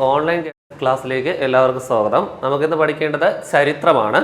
Online ക്ലാസ്സിലേക്ക് എല്ലാവർക്കും സ്വാഗതം. നമുക്കിന്ന് പഠിക്കേണ്ടത് ചരിത്രമാണ്.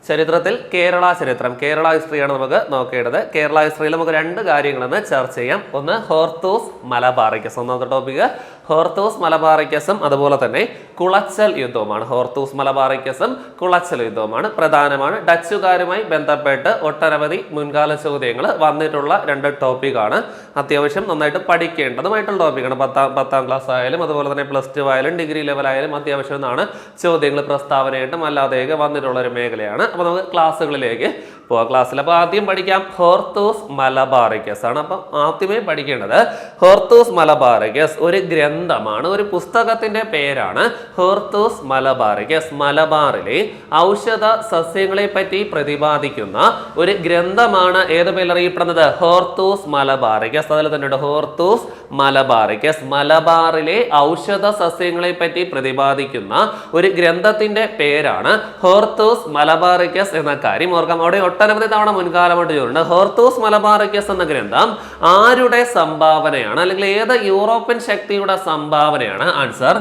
ചരിത്രത്തിൽ കേരള ചരിത്രം, കേരള ഹിസ്റ്ററിയാണ് നമുക്ക് നോക്കേണ്ടത്. കേരള ഹിസ്റ്ററിയിൽ നമുക്ക് രണ്ട് കാര്യങ്ങളെന്ന് ചർച്ച ചെയ്യാം. ഒന്ന് ഹോർത്തൂസ് മലബാറിക്കസ്, ഒന്നാമത്തെ ടോപ്പിക് ഹോർത്തൂസ് മലബാറിക്കസും അതുപോലെ തന്നെ കുളച്ചൽ യുദ്ധവുമാണ്. ഹോർത്തൂസ് മലബാറിക്കസും കുളച്ചൽ യുദ്ധവുമാണ് പ്രധാനമാണ്. ഡച്ചുകാരുമായി ബന്ധപ്പെട്ട് ഒട്ടനവധി മുൻകാല ചോദ്യങ്ങൾ വന്നിട്ടുള്ള രണ്ട് ടോപ്പിക്കാണ്. അത്യാവശ്യം നന്നായിട്ട് പഠിക്കേണ്ടതുമായിട്ടുള്ള ടോപ്പിക്കാണ്. പത്താം ക്ലാസ് ആയാലും അതുപോലെ തന്നെ +2 ആയാലും ഡിഗ്രി ലെവലായാലും അത്യാവശ്യം എന്നാണ് ചോദ്യങ്ങൾ പ്രസ്താവനയായിട്ടും അല്ലാതെയൊക്കെ വന്നിട്ടുള്ള ഒരു മേഖലയാണ്. അപ്പോൾ നമുക്ക് ക്ലാസ്സുകളിലേക്ക് പോവാം. ക്ലാസ്സിൽ അപ്പോൾ ആദ്യം പഠിക്കാം ഹോർത്തൂസ് മലബാറിക്കസ് ആണ്. അപ്പം ആദ്യമേ പഠിക്കേണ്ടത് ഹോർത്തൂസ് മലബാറിക്കസ് ഒരു ഗ്രന്ഥമാണ്, ഒരു പുസ്തകത്തിന്റെ പേരാണ് ഹോർത്തൂസ് മലബാറിക്കസ്. മലബാറിലെ ഔഷധ സസ്യങ്ങളെ പറ്റി പ്രതിപാദിക്കുന്ന ഒരു ഗ്രന്ഥമാണ് ഏത് പേരിൽ അറിയപ്പെടുന്നത്? Hortus Malabaricus. അതിൽ തന്നെ ഹോർത്തൂസ് മലബാറിക്കസ്. മലബാറിലെ ഔഷധ സസ്യങ്ങളെ പറ്റി പ്രതിപാദിക്കുന്ന ഒരു ഗ്രന്ഥത്തിന്റെ പേരാണ് ഹോർത്തൂസ് മലബാറിക്കസ് എന്ന കാര്യം ഓർക്കാം. അവിടെ ഒട്ടനവധി തവണ മുൻകാലമായിട്ട് ചോദിച്ചിട്ടുണ്ട്. ഹോർത്തൂസ് മലബാറിക്കസ് എന്ന ഗ്രന്ഥം ആരുടെ സംഭാവനയാണ്, അല്ലെങ്കിൽ ഏത് യൂറോപ്യൻ ശക്തിയുടെ സംഭാവനയാണ്? ആൻസർ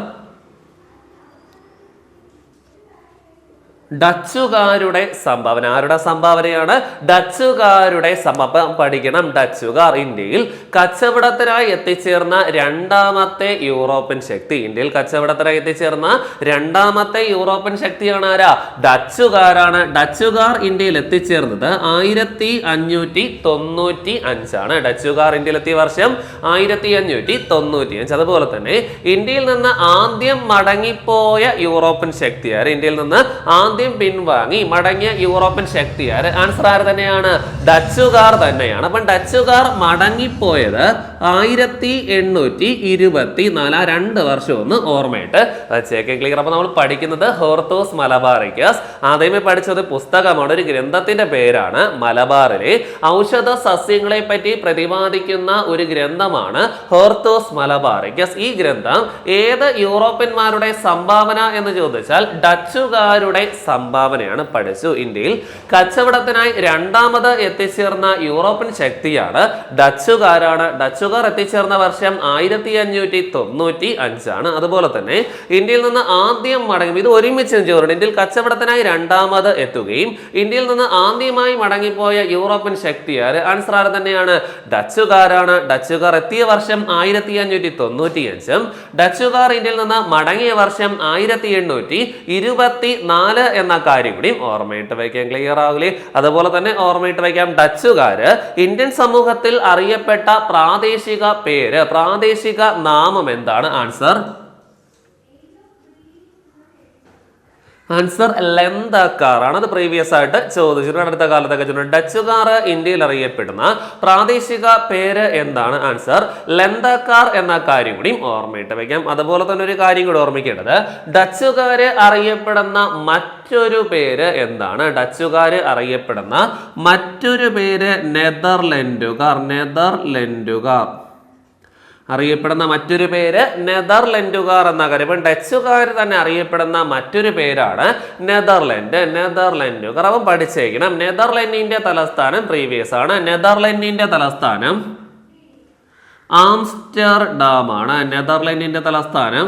ഡച്ചുകാരുടെ സംഭാവന. ആരുടെ സംഭാവനയാണ്? ഡച്ചുകാരുടെ സംഭാവന. പഠിക്കണം. ഡച്ചുകാർ ഇന്ത്യയിൽ കച്ചവടത്തിനായി എത്തിച്ചേർന്ന രണ്ടാമത്തെ യൂറോപ്യൻ ശക്തി. ഇന്ത്യയിൽ കച്ചവടത്തിനായി എത്തിച്ചേർന്ന രണ്ടാമത്തെ യൂറോപ്യൻ ശക്തിയാണ് ആരാ? ഡച്ചുകാരാണ്. ഡച്ചുകാർ ഇന്ത്യയിൽ എത്തിച്ചേർന്നത് 1595 ആണ്. ഡച്ചുകാർ ഇന്ത്യയിൽ എത്തിയ വർഷം 1595. അതുപോലെ തന്നെ ഇന്ത്യയിൽ നിന്ന് ആദ്യം മടങ്ങിപ്പോയ യൂറോപ്യൻ ശക്തിയാർ, ഇന്ത്യയിൽ നിന്ന് ആദ്യം പിൻവാങ്ങി മടങ്ങിയ യൂറോപ്യൻ ശക്തിയാർ. ആൻസർ ആര് തന്നെയാണ്? ഡച്ചുകാർ തന്നെയാണ്. അപ്പം ഡച്ചുകാർ മടങ്ങിപ്പോയത് 1824. 2 വർഷം ഒന്ന് ഓർമ്മയിട്ട് വെച്ചേക്കെ. ക്ലിയർ? അപ്പൊ നമ്മൾ പഠിക്കുന്നത് ഹോർത്തൂസ് മലബാറിക്കസ്. ആദ്യമേ പഠിച്ചത് പുസ്തകമാണ്, ഒരു ഗ്രന്ഥത്തിന്റെ പേരാണ്. മലബാറിലെ ഔഷധ സസ്യങ്ങളെ പറ്റി പ്രതിപാദിക്കുന്ന ഒരു ഗ്രന്ഥമാണ് ഹോർത്തൂസ് മലബാറിക്കസ്. ഈ ഗ്രന്ഥം ഏത് യൂറോപ്യന്മാരുടെ സംഭാവന എന്ന് ചോദിച്ചാൽ ഡച്ചുകാരുടെ സംഭാവനയാണ്. പഠിച്ചു. ഇന്ത്യയിൽ കച്ചവടത്തിനായി രണ്ടാമത് എത്തിച്ചേർന്ന യൂറോപ്യൻ ശക്തിയാണ് ഡച്ചുകാരാണ്. ഡച്ചുകാർ എത്തിച്ചേർന്ന വർഷം 1595 ആണ്. അതുപോലെ തന്നെ ഇന്ത്യയിൽ നിന്ന് ആദ്യം മടങ്ങി, ഇത് ഒരുമിച്ച് ചോദിച്ചു. ഇന്ത്യയിൽ കച്ചവടത്തിനായി രണ്ടാമത് എത്തുകയും ഇന്ത്യയിൽ നിന്ന് ആദ്യമായി മടങ്ങിപ്പോയ യൂറോപ്യൻ ശക്തിയാർ. ആൻസർ ആര് തന്നെയാണ്? ഡച്ചുകാരാണ്. ഡച്ചുകാർ എത്തിയ വർഷം 1595. ഡച്ചുകാർ ഇന്ത്യയിൽ നിന്ന് മടങ്ങിയ വർഷം 1824 എന്ന കാര്യം കൂടി ഓർമ്മയിട്ട് വയ്ക്കാം. ക്ലിയർ ആവില്ലേ? അതുപോലെ തന്നെ ഓർമ്മയിട്ട് വയ്ക്കാം, ഡച്ചുകാര് ഇന്ത്യൻ സമൂഹത്തിൽ അറിയപ്പെട്ട പ്രാദേശിക പേര്, പ്രാദേശിക നാമം എന്താണ്? ആൻസർ ലെന്തക്കാർ ആണ്. അത് പ്രീവിയസ് ആയിട്ട് ചോദിച്ചിട്ടുണ്ട്, അടുത്ത കാലത്തൊക്കെ ചോദിച്ചിട്ടുണ്ട്. ഡച്ചുകാർ ഇന്ത്യയിൽ അറിയപ്പെടുന്ന പ്രാദേശിക പേര് എന്താണ്? ആൻസർ ലെന്തക്കാർ എന്ന കാര്യം കൂടി ഓർമ്മയിട്ട് വയ്ക്കാം. അതുപോലെ തന്നെ ഒരു കാര്യം കൂടി ഓർമ്മിക്കേണ്ടത്, ഡച്ചുകാര് അറിയപ്പെടുന്ന മറ്റൊരു പേര് എന്താണ്? ഡച്ചുകാര് അറിയപ്പെടുന്ന മറ്റൊരു പേര് നെതർലൻഡുകാർ. നെതർലൻഡുകാർ അറിയപ്പെടുന്ന മറ്റൊരു പേര് നെതർലൻഡുകാർ എന്ന കാര്യം. ഇപ്പം ഡച്ചുകാർ തന്നെ അറിയപ്പെടുന്ന മറ്റൊരു പേരാണ് നെതർലൻഡ്. നെതർലൻഡുകാർ. അവൻ പഠിച്ചേക്കണം. നെതർലൻഡിന്റെ തലസ്ഥാനം പ്രീവിയസ് ആണ്. നെതർലൻഡിന്റെ തലസ്ഥാനം ആംസ്റ്റർഡാം ആണ്. നെതർലൻഡിന്റെ തലസ്ഥാനം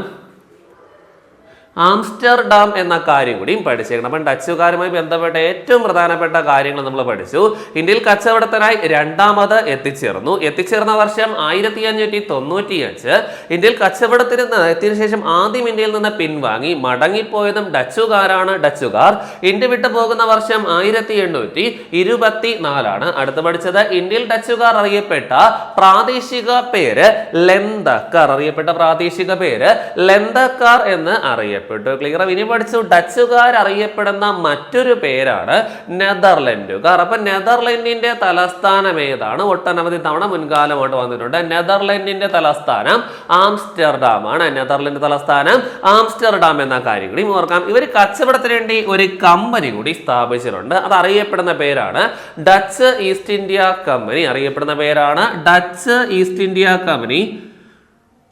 ആംസ്റ്റർഡാം എന്ന കാര്യം കൂടിയും പഠിച്ചേക്കണം. അപ്പം ഡച്ചുകാരുമായി ബന്ധപ്പെട്ട ഏറ്റവും പ്രധാനപ്പെട്ട കാര്യങ്ങൾ നമ്മൾ പഠിച്ചു. ഇന്ത്യയിൽ കച്ചവടത്തിനായി രണ്ടാമത് എത്തിച്ചേർന്ന വർഷം 1595. ഇന്ത്യയിൽ കച്ചവടത്തിന് എത്തിയതിനു ശേഷം ആദ്യം ഇന്ത്യയിൽ നിന്ന് പിൻവാങ്ങി മടങ്ങിപ്പോയതും ഡച്ചുകാരാണ്. ഡച്ചുകാർ ഇന്ത്യ വിട്ടു പോകുന്ന വർഷം 1824 ആണ്. അടുത്ത് പഠിച്ചത് ഇന്ത്യയിൽ ഡച്ചുകാർ അറിയപ്പെട്ട പ്രാദേശിക പേര് ലെന്തക്കാർ. അറിയപ്പെട്ട പ്രാദേശിക പേര് ലെന്തക്കാർ എന്ന് അറിയപ്പെട്ടു. ക്ലിയർ? ഇനി പഠിച്ചു ഡച്ചുകാർ അറിയപ്പെടുന്ന മറ്റൊരു പേരാണ് നെതർലൻഡുകാർ. അപ്പൊ നെതർലൻഡിന്റെ തലസ്ഥാനം ഏതാണ്? ഒട്ടനവധി തവണ മുൻകാലമായിട്ട് വന്നിട്ടുണ്ട്. നെതർലൻഡിന്റെ തലസ്ഥാനം ആംസ്റ്റർഡാം ആണ്. നെതർലൻഡ് തലസ്ഥാനം ആംസ്റ്റർഡാം എന്ന കാര്യം കൂടി ഓർക്കാം. ഇവർ കച്ചവടത്തിന് വേണ്ടി ഒരു കമ്പനി കൂടി സ്ഥാപിച്ചിട്ടുണ്ട്. അത് അറിയപ്പെടുന്ന പേരാണ് ഡച്ച് ഈസ്റ്റ് ഇന്ത്യ കമ്പനി. അറിയപ്പെടുന്ന പേരാണ് ഡച്ച് ഈസ്റ്റ് ഇന്ത്യ കമ്പനി.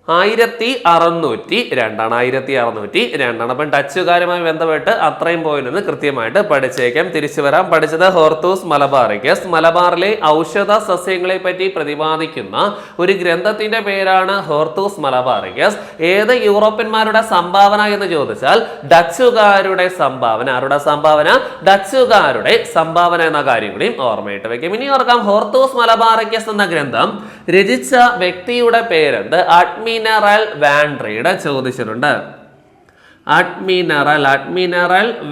1602 അപ്പം ഡച്ചുകാരുമായി ബന്ധപ്പെട്ട് അത്രയും പോയിന്റ് കൃത്യമായിട്ട് പഠിച്ചേക്കാം. തിരിച്ചു വരാം. പഠിച്ചത് ഹോർത്തൂസ് മലബാറിക്കസ്. മലബാറിലെ ഔഷധ സസ്യങ്ങളെ പറ്റി പ്രതിപാദിക്കുന്ന ഒരു ഗ്രന്ഥത്തിന്റെ പേരാണ് ഹോർത്തൂസ് മലബാറിക്കസ്. ഏത് യൂറോപ്യന്മാരുടെ സംഭാവന എന്ന് ചോദിച്ചാൽ ഡച്ചുകാരുടെ സംഭാവന. ആരുടെ സംഭാവന? ഡച്ചുകാരുടെ സംഭാവന എന്ന കാര്യം കൂടി ഓർമ്മയിട്ട് വെക്കും. ഇനി ഓർക്കാം, ഹോർത്തൂസ് മലബാറിക്കസ് എന്ന ഗ്രന്ഥം രചിച്ച വ്യക്തിയുടെ പേരെന്ത്? അഡ്മിറൽ വാൻ റീഡ് ചോദിച്ചിട്ടുണ്ട്. Admiral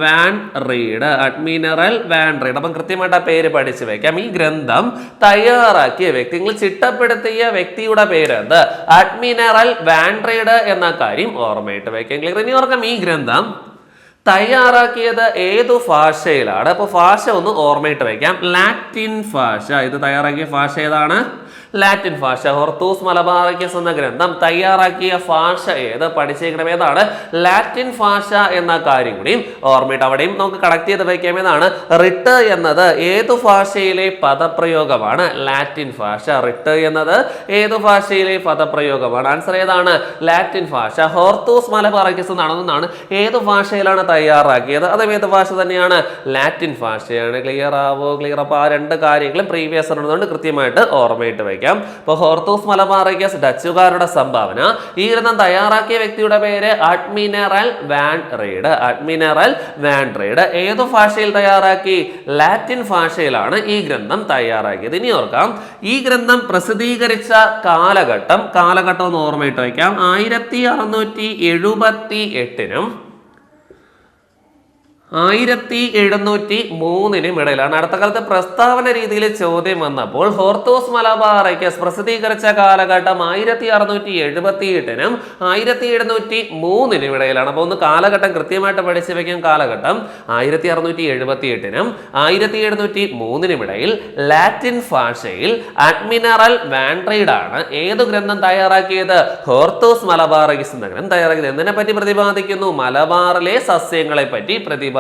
van read. അപ്പം കൃത്യമായിട്ട് ആ പേര് പഠിച്ചു വെക്കാം. ഈ ഗ്രന്ഥം തയ്യാറാക്കിയ വ്യക്തി, നിങ്ങൾ ചിട്ടപ്പെടുത്തിയ വ്യക്തിയുടെ പേരെന്ത്? അഡ്മിറൽ വാൻ റീഡ് എന്ന കാര്യം ഓർമ്മയിട്ട് വെക്കാം. ഇനി ഓർക്കാം, ഈ ഗ്രന്ഥം തയ്യാറാക്കിയത് ഏതു ഭാഷയിലാണ്? അപ്പൊ ഭാഷ ഒന്ന് ഓർമ്മയിട്ട് വയ്ക്കാം. ലാറ്റിൻ ഭാഷ. ഇത് തയ്യാറാക്കിയ ഭാഷ ഏതാണ്? ലാറ്റിൻ ഭാഷ. ഹോർത്തൂസ് മലബാറിക്കസ് എന്ന ഗ്രന്ഥം തയ്യാറാക്കിയ ഭാഷ ഏത്? പഠിച്ചേക്കണം. ഏതാണ്? ലാറ്റിൻ ഭാഷ എന്ന കാര്യം കൂടി ഓർമ്മയിട്ട് അവിടെയും നമുക്ക് കണക്ട് ചെയ്ത് വയ്ക്കാം. ഏതാണ്? റിട്ട് എന്നത് ഏതു ഭാഷയിലെ പദപ്രയോഗമാണ്? ലാറ്റിൻ ഭാഷ. റിട്ട് എന്നത് ഏതു ഭാഷയിലെ പദപ്രയോഗമാണ്? ആൻസർ ഏതാണ്? ലാറ്റിൻ ഭാഷ. ഹോർത്തൂസ് മലബാറിക്കസ് എന്നാണ് ഏതു ഭാഷയിലാണ് തയ്യാറാക്കിയത്? അതും ഏത് ഭാഷ തന്നെയാണ്? ലാറ്റിൻ ഭാഷയാണ്. ക്ലിയർ ആവോ? ക്ലിയർ. അപ്പൊ ആ രണ്ട് കാര്യങ്ങളും പ്രീവിയസ് ഉള്ളതുകൊണ്ട് കൃത്യമായിട്ട് ഓർമ്മയിട്ട് വയ്ക്കാം. ഇപ്പോൾ ഹോർത്തൂസ് മലബാറിക്കസ് ഡച്ചുകാരുടെ സംഭാവന. ഈ ഗ്രന്ഥം തയ്യാറാക്കിയ വ്യക്തിയുടെ പേര് അഡ്മിറൽ വാൻ റീഡ്. ഏതു ഭാഷയിൽ തയ്യാറാക്കി? ലാറ്റിൻ ഭാഷയിലാണ് ഈ ഗ്രന്ഥം തയ്യാറാക്കിയത്. ഇനി ഓർക്കാം, ഈ ഗ്രന്ഥം പ്രസിദ്ധീകരിച്ച കാലഘട്ടം ഒന്ന് ഓർമ്മയിട്ട് വയ്ക്കാം. 1678 1703 ഇടയിലാണ്. അടുത്ത കാലത്ത് പ്രസ്താവന രീതിയിൽ ചോദ്യം വന്നപ്പോൾ ഹോർത്തൂസ് മലബാറിക്കസ് പ്രസിദ്ധീകരിച്ച കാലഘട്ടം 1678 1703 ഇടയിലാണ്. അപ്പോൾ ഒന്ന് കാലഘട്ടം കൃത്യമായിട്ട് പഠിച്ചു വെക്കും. കാലഘട്ടം 1678 1703 ഇടയിൽ ലാറ്റിൻ ഭാഷയിൽ അഡ്മിറൽ വാൻ റീഡ് ആണ് ഏതു ഗ്രന്ഥം തയ്യാറാക്കിയത്? ഹോർത്തൂസ് മലബാറിക്കസ് എന്ന ഗ്രന്ഥം തയ്യാറാക്കിയത്. എന്തിനെ പറ്റി പ്രതിപാദിക്കുന്നു? മലബാറിലെ സസ്യങ്ങളെ പറ്റി പ്രതിപാദിക്കുന്നു.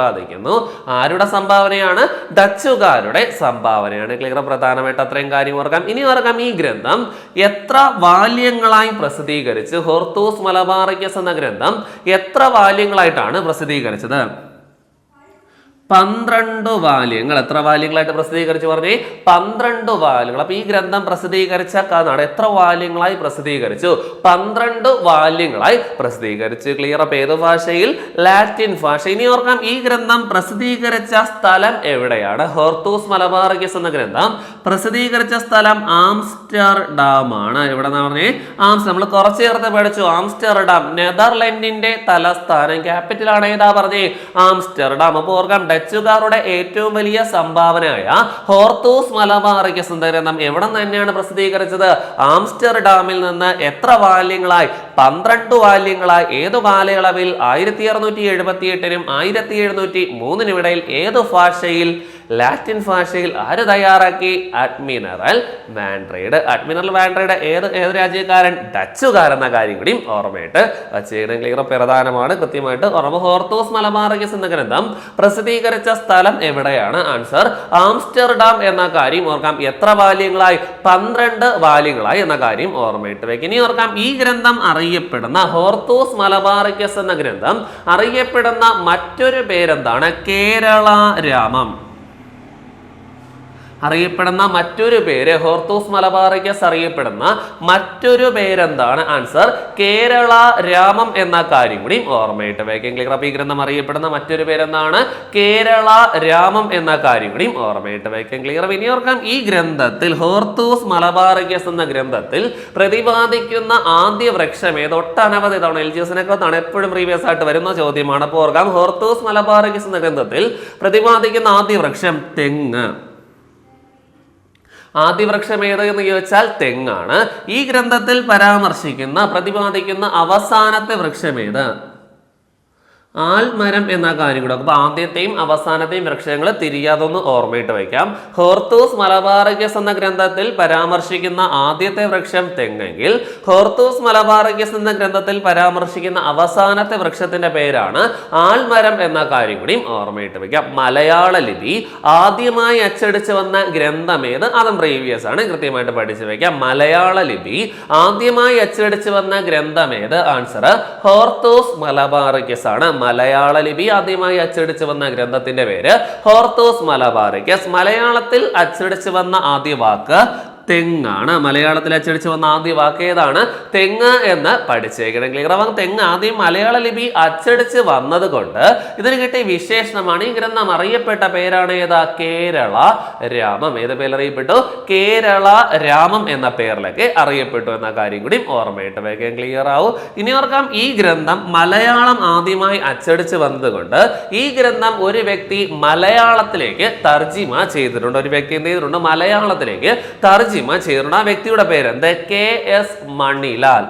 ആരുടെ സംഭാവനയാണ്? ഡച്ചുകാരുടെ സംഭാവനയാണ്. ക്ലിയർ. പ്രധാനമായിട്ട് അത്രയും കാര്യം ഓർക്കാം. ഇനി ഓർക്കാം, ഈ ഗ്രന്ഥം എത്ര വാല്യങ്ങളായി പ്രസിദ്ധീകരിച്ചു? ഹോർത്തൂസ് മലബാറിക്കസ് എന്ന ഗ്രന്ഥം എത്ര വാല്യങ്ങളായിട്ടാണ് പ്രസിദ്ധീകരിച്ചത്? 12 വാല്യങ്ങൾ. എത്ര വാല്യങ്ങളായിട്ട് പ്രസിദ്ധീകരിച്ചു പറഞ്ഞേ? 12 വാല്യങ്ങൾ. അപ്പൊ ഈ ഗ്രന്ഥം പ്രസിദ്ധീകരിച്ച നാട് എത്ര വാല്യങ്ങളായി പ്രസിദ്ധീകരിച്ചു? 12 വാല്യങ്ങളായി പ്രസിദ്ധീകരിച്ചു. ക്ലിയർ. അപ്പൊ ഏത് ഭാഷയിൽ? ലാറ്റിൻ ഭാഷ. ഇനി ഓർക്കാം, ഈ ഗ്രന്ഥം പ്രസിദ്ധീകരിച്ച സ്ഥലം എവിടെയാണ്? ഹോർത്തൂസ് മലബാറിക്കസ് എന്ന ഗ്രന്ഥം പ്രസിദ്ധീകരിച്ച സ്ഥലം ആംസ്റ്റർഡാം ആണ്. എവിടെ പറഞ്ഞേ? നമ്മൾ കുറച്ച് ചേർത്ത് പഠിച്ചു. ആംസ്റ്റർഡാം നെതർലൻഡിന്റെ തലസ്ഥാനം. ക്യാപിറ്റൽ ആണ് ഏതാ പറഞ്ഞേ? ആംസ്റ്റർഡാം. അപ്പൊ ഓർക്കാം, ഡച്ചുകാരുടെ ഏറ്റവും വലിയ സംഭാവനയായ ഹോർത്തൂസ് മലബാറിക്കസ് എന്ന ഗ്രന്ഥം എവിടെ തന്നെയാണ് പ്രസിദ്ധീകരിച്ചത്? ആംസ്റ്റർഡാമിൽ നിന്ന്. എത്ര വാല്യങ്ങളായി? 12 വാല്യങ്ങളായി. ഏതു കാലയളവിൽ? 1678 1703 ഇടയിൽ. ഏതു ഭാഷയിൽ? ലാറ്റിൻ ഭാഷയിൽ. ആര് തയ്യാറാക്കി? Admiral van read. ഏത് രാജ്യക്കാരൻ? ഡച്ചുകാരൻ എന്ന കാര്യം കൂടി ഓർമ്മയിട്ട് വച്ചേക്കണം. ക്ലിയർ. പ്രധാനമാണ്. കൃത്യമായിട്ട് ഓർമ്മ. ഹോർത്തൂസ് മലബാറിക്കസ് എന്ന ഗ്രന്ഥം പ്രസിദ്ധീകരിച്ച സ്ഥലം എവിടെയാണ്? ആൻസർ ആംസ്റ്റർഡാം എന്ന കാര്യം ഓർക്കാം. എത്ര വാല്യങ്ങളായി? 12 വാല്യങ്ങളായി എന്ന കാര്യം ഓർമ്മയിട്ട് വെക്കും. ഇനി ഓർക്കാം, ഈ ഗ്രന്ഥം അറിയപ്പെടുന്ന ഹോർത്തൂസ് മലബാറിക്കസ് എന്ന ഗ്രന്ഥം അറിയപ്പെടുന്ന മറ്റൊരു പേരെന്താണ്? കേരള രാമം. അറിയപ്പെടുന്ന മറ്റൊരു പേര് ഹോർത്തൂസ് മലബാറിക്കസ് അറിയപ്പെടുന്ന മറ്റൊരു പേരെന്താണ്? ആൻസർ കേരള രാമം എന്ന കാര്യം കൂടി ഓർമ്മയിട്ട് വെക്കാം. ക്ലിയർ. അപ്പോൾ ഈ ഗ്രന്ഥം അറിയപ്പെടുന്ന മറ്റൊരു പേരെന്താണ്? കേരള രാമം എന്ന കാര്യം കൂടി ഓർമ്മയിട്ട് വെക്കാം. ക്ലിയർ. ഇനി ഓർക്കാം, ഈ ഗ്രന്ഥത്തിൽ ഹോർത്തൂസ് മലബാറിക്കസ് എന്ന ഗ്രന്ഥത്തിൽ പ്രതിപാദിക്കുന്ന ആദ്യ വൃക്ഷം ഏത്? ഒട്ടനവധി തവണ LGS-നൊക്കെ എപ്പോഴും പ്രീവിയസ് ആയിട്ട് വരുന്ന ചോദ്യമാണ്. അപ്പോൾ ഓർക്കാം, ഹോർത്തൂസ് മലബാറിക്കസ് എന്ന ഗ്രന്ഥത്തിൽ പ്രതിപാദിക്കുന്ന ആദ്യ വൃക്ഷം തെങ്ങ്. ആദ്യ വൃക്ഷം ഏത് എന്ന് ചോദിച്ചാൽ തെങ്ങാണ്. ഈ ഗ്രന്ഥത്തിൽ പ്രതിപാദിക്കുന്ന അവസാനത്തെ വൃക്ഷം ഏത്? ആൽമരം എന്ന കാര്യം കൂടെ. അപ്പൊ ആദ്യത്തെയും അവസാനത്തെയും വൃക്ഷങ്ങൾ തിരിയാതെ ഒന്ന് ഓർമ്മയിട്ട് വയ്ക്കാം. ഹോർത്തൂസ് മലബാറിക്കസ് എന്ന ഗ്രന്ഥത്തിൽ പരാമർശിക്കുന്ന ആദ്യത്തെ വൃക്ഷം തെങ്ങെങ്കിൽ ഹോർത്തൂസ് മലബാറിക്കസ് എന്ന ഗ്രന്ഥത്തിൽ പരാമർശിക്കുന്ന അവസാനത്തെ വൃക്ഷത്തിന്റെ പേരാണ് ആൽമരം എന്ന കാര്യം കൂടി ഓർമ്മയിട്ട് വയ്ക്കാം. മലയാള ലിപി ആദ്യമായി അച്ചടിച്ചു വന്ന ഗ്രന്ഥം ഏത്? അതും പ്രീവിയസ് ആണ്, കൃത്യമായിട്ട് പഠിച്ചു വയ്ക്കാം. മലയാള ലിപി ആദ്യമായി അച്ചടിച്ചു വന്ന ഗ്രന്ഥം ഏത്? ആൻസർ ഹോർത്തൂസ് മലബാറിക്കസ് ആണ്. മലയാള ലിപി ആദ്യമായി അച്ചടിച്ചു വന്ന ഗ്രന്ഥത്തിന്റെ പേര് ഹോർത്തൂസ് മലബാറിക്കസ്. മലയാളത്തിൽ അച്ചടിച്ചു വന്ന ആദ്യ വാക്ക് തെങ്ങാണ്. മലയാളത്തിൽ അച്ചടിച്ചു വന്ന ആദ്യ വാക്ക് ഏതാണ്? തെങ്ങ് എന്ന് പഠിച്ചേക്കണം. ക്ലിയർ ആവാം. തെങ്ങ് ആദ്യം മലയാള ലിപി അച്ചടിച്ച് വന്നത് കൊണ്ട് ഇതിന് കിട്ടിയ വിശേഷണമാണ്. ഈ ഗ്രന്ഥം അറിയപ്പെട്ട പേരാണ് ഏതാ? കേരള രാമം. ഏത് പേരിൽ അറിയപ്പെട്ടു? കേരള രാമം എന്ന പേരിലൊക്കെ അറിയപ്പെട്ടു എന്ന കാര്യം കൂടി ഓർമ്മയിട്ട് വയ്ക്കാൻ. ക്ലിയർ ആവും. ഇനി ഓർക്കാം, ഈ ഗ്രന്ഥം മലയാളം ആദ്യമായി അച്ചടിച്ച് വന്നത് കൊണ്ട് ഈ ഗ്രന്ഥം ഒരു വ്യക്തി മലയാളത്തിലേക്ക് തർജിമ ചെയ്തിട്ടുണ്ട്. ഒരു വ്യക്തി എന്ത് ചെയ്തിട്ടുണ്ട്? മലയാളത്തിലേക്ക് തർജിമ ചെയ്തിട്ടുണ്ട്. ആ വ്യക്തിയുടെ പേരെന്ത്? KS മണിലാൽ.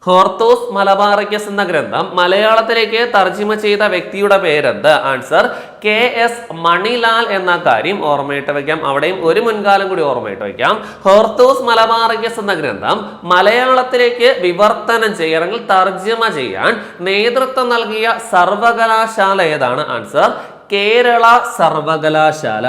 ഹോർത്തൂസ് മലബാറിക്കസ് എന്ന ഗ്രന്ഥം മലയാളത്തിലേക്ക് തർജിമ ചെയ്ത വ്യക്തിയുടെ പേരെന്ത്? ആൻസർ KS മണിലാൽ എന്ന കാര്യം ഓർമ്മയിട്ട് വയ്ക്കാം. അവിടെയും ഒരു മുൻകാലം കൂടി ഓർമ്മയിട്ട് വയ്ക്കാം. ഹോർത്തൂസ് മലബാറിക്കസ് എന്ന ഗ്രന്ഥം മലയാളത്തിലേക്ക് വിവർത്തനം ചെയ്യാൻ അല്ലെങ്കിൽ തർജിമ ചെയ്യാൻ നേതൃത്വം നൽകിയ സർവകലാശാല ഏതാണ്? ആൻസർ കേരള സർവകലാശാല.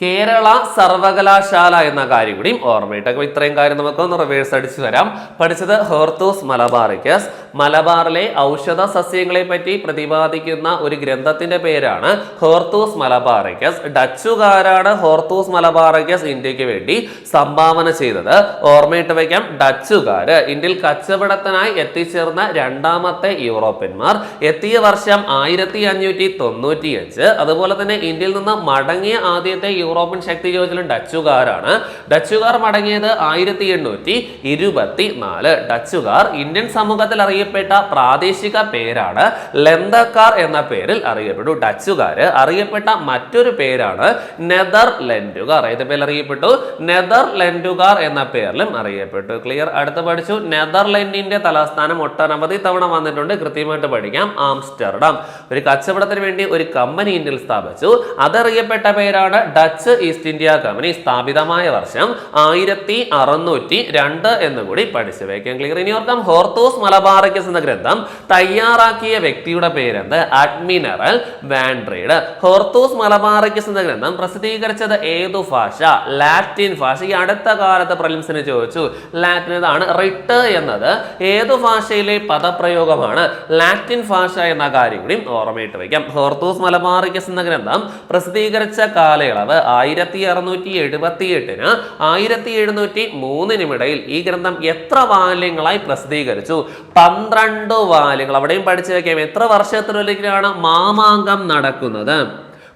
കേരള സർവകലാശാല എന്ന കാര്യം കൂടി ഓർമ്മയിട്ട്. ഇത്രയും കാര്യം നമുക്ക് ഒന്ന് റിവേഴ്സ് അടിച്ചു വരാം. പഠിച്ചത് ഹോർത്തൂസ് മലബാറിക്കസ്. മലബാറിലെ ഔഷധ സസ്യങ്ങളെ പറ്റി പ്രതിപാദിക്കുന്ന ഒരു ഗ്രന്ഥത്തിന്റെ പേരാണ് ഹോർത്തൂസ് മലബാറിക്കസ്. ഡച്ചുകാരാണ് ഹോർത്തൂസ് മലബാറിക്കസ് ഇന്ത്യക്ക് വേണ്ടി സംഭാവന ചെയ്തത്. ഓർമ്മയിട്ട് വയ്ക്കാം, ഡച്ചുകാര് ഇന്ത്യയിൽ കച്ചവടത്തിനായി എത്തിച്ചേർന്ന രണ്ടാമത്തെ യൂറോപ്യന്മാർ. എത്തിയ വർഷം 1595. അതുപോലെ തന്നെ ഇന്ത്യയിൽ നിന്ന് മടങ്ങിയ ആദ്യത്തെ യൂറോപ്യൻ ശക്തി ചോദിച്ചാലും ഡച്ചുകാരാണ്. ഡച്ചുകാർ മടങ്ങിയത് 1824. ഡച്ചുകാർ ഇന്ത്യൻ സമൂഹത്തിൽ അറിയപ്പെട്ട പ്രാദേശിക പേരാണ് ലെന്തക്കാർ എന്ന പേരിൽ അറിയപ്പെട്ടു. ഡച്ചുകാര് അറിയപ്പെട്ട മറ്റൊരു പേരാണ് നെതർലൻഡുകാർ. ഏത് പേരിൽ അറിയപ്പെട്ടു? നെതർലൻഡുകാർ എന്ന പേരിലും അറിയപ്പെട്ടു. ക്ലിയർ. അടുത്ത് പഠിച്ചു, നെതർലൻഡിന്റെ തലസ്ഥാനം ഒട്ടനവധി തവണ വന്നിട്ടുണ്ട്, കൃത്യമായിട്ട് പഠിക്കാം. ആംസ്റ്റർഡാം. ഒരു കച്ചവടത്തിന് വേണ്ടി ഒരു കമ്പനി ഇന്ത്യയിൽ സ്ഥാപിച്ചു. അതറിയപ്പെട്ട പേരാണ് ഡച്ച് ഈസ്റ്റ് ഇന്ത്യ കമ്പനി. സ്ഥാപിതമായ വർഷം 1602 എന്ന് കൂടി പഠിച്ചു വയ്ക്കാം. ക്ലിയർ. ഇനി ഓർക്കാം, ഹോർത്തൂസ് മലബാറിക്കസ് എന്ന ഗ്രന്ഥം തയ്യാറാക്കിയ വ്യക്തിയുടെ പേരെന്ത്? Admiral Van Rheede. ഹോർത്തൂസ് മലബാറിക്കസ് എന്ന ഗ്രന്ഥം പ്രസിദ്ധീകരിച്ചത് ഏതു ഭാഷ? ലാറ്റിൻ ഭാഷ. ഈ അടുത്ത കാലത്ത് പ്രിലിംസിന് ചോദിച്ചു. ലാറ്റിൻ ഏതാണ്? റിട്ട് എന്നത് ഏതു ഭാഷയിലെ പദപ്രയോഗമാണ്? ലാറ്റിൻ ഭാഷ എന്ന കാര്യം കൂടി ഓർമ്മയിട്ട് വയ്ക്കാം. ഹോർത്തൂസ് മലബാറിക്കസ് എന്ന ഗ്രന്ഥം പ്രസിദ്ധീകരിച്ച കാലയളവ് 1678 1703 ഇടയിൽ ഈ ഗ്രന്ഥം എത്ര വാല്യങ്ങളായി പ്രസിദ്ധീകരിച്ചു? 12 വാല്യങ്ങൾ. അവിടെയും പഠിച്ചു വെക്കാം. എത്ര വർഷത്തിലൊരിക്കലാണ് മാമാങ്കം നടക്കുന്നത്?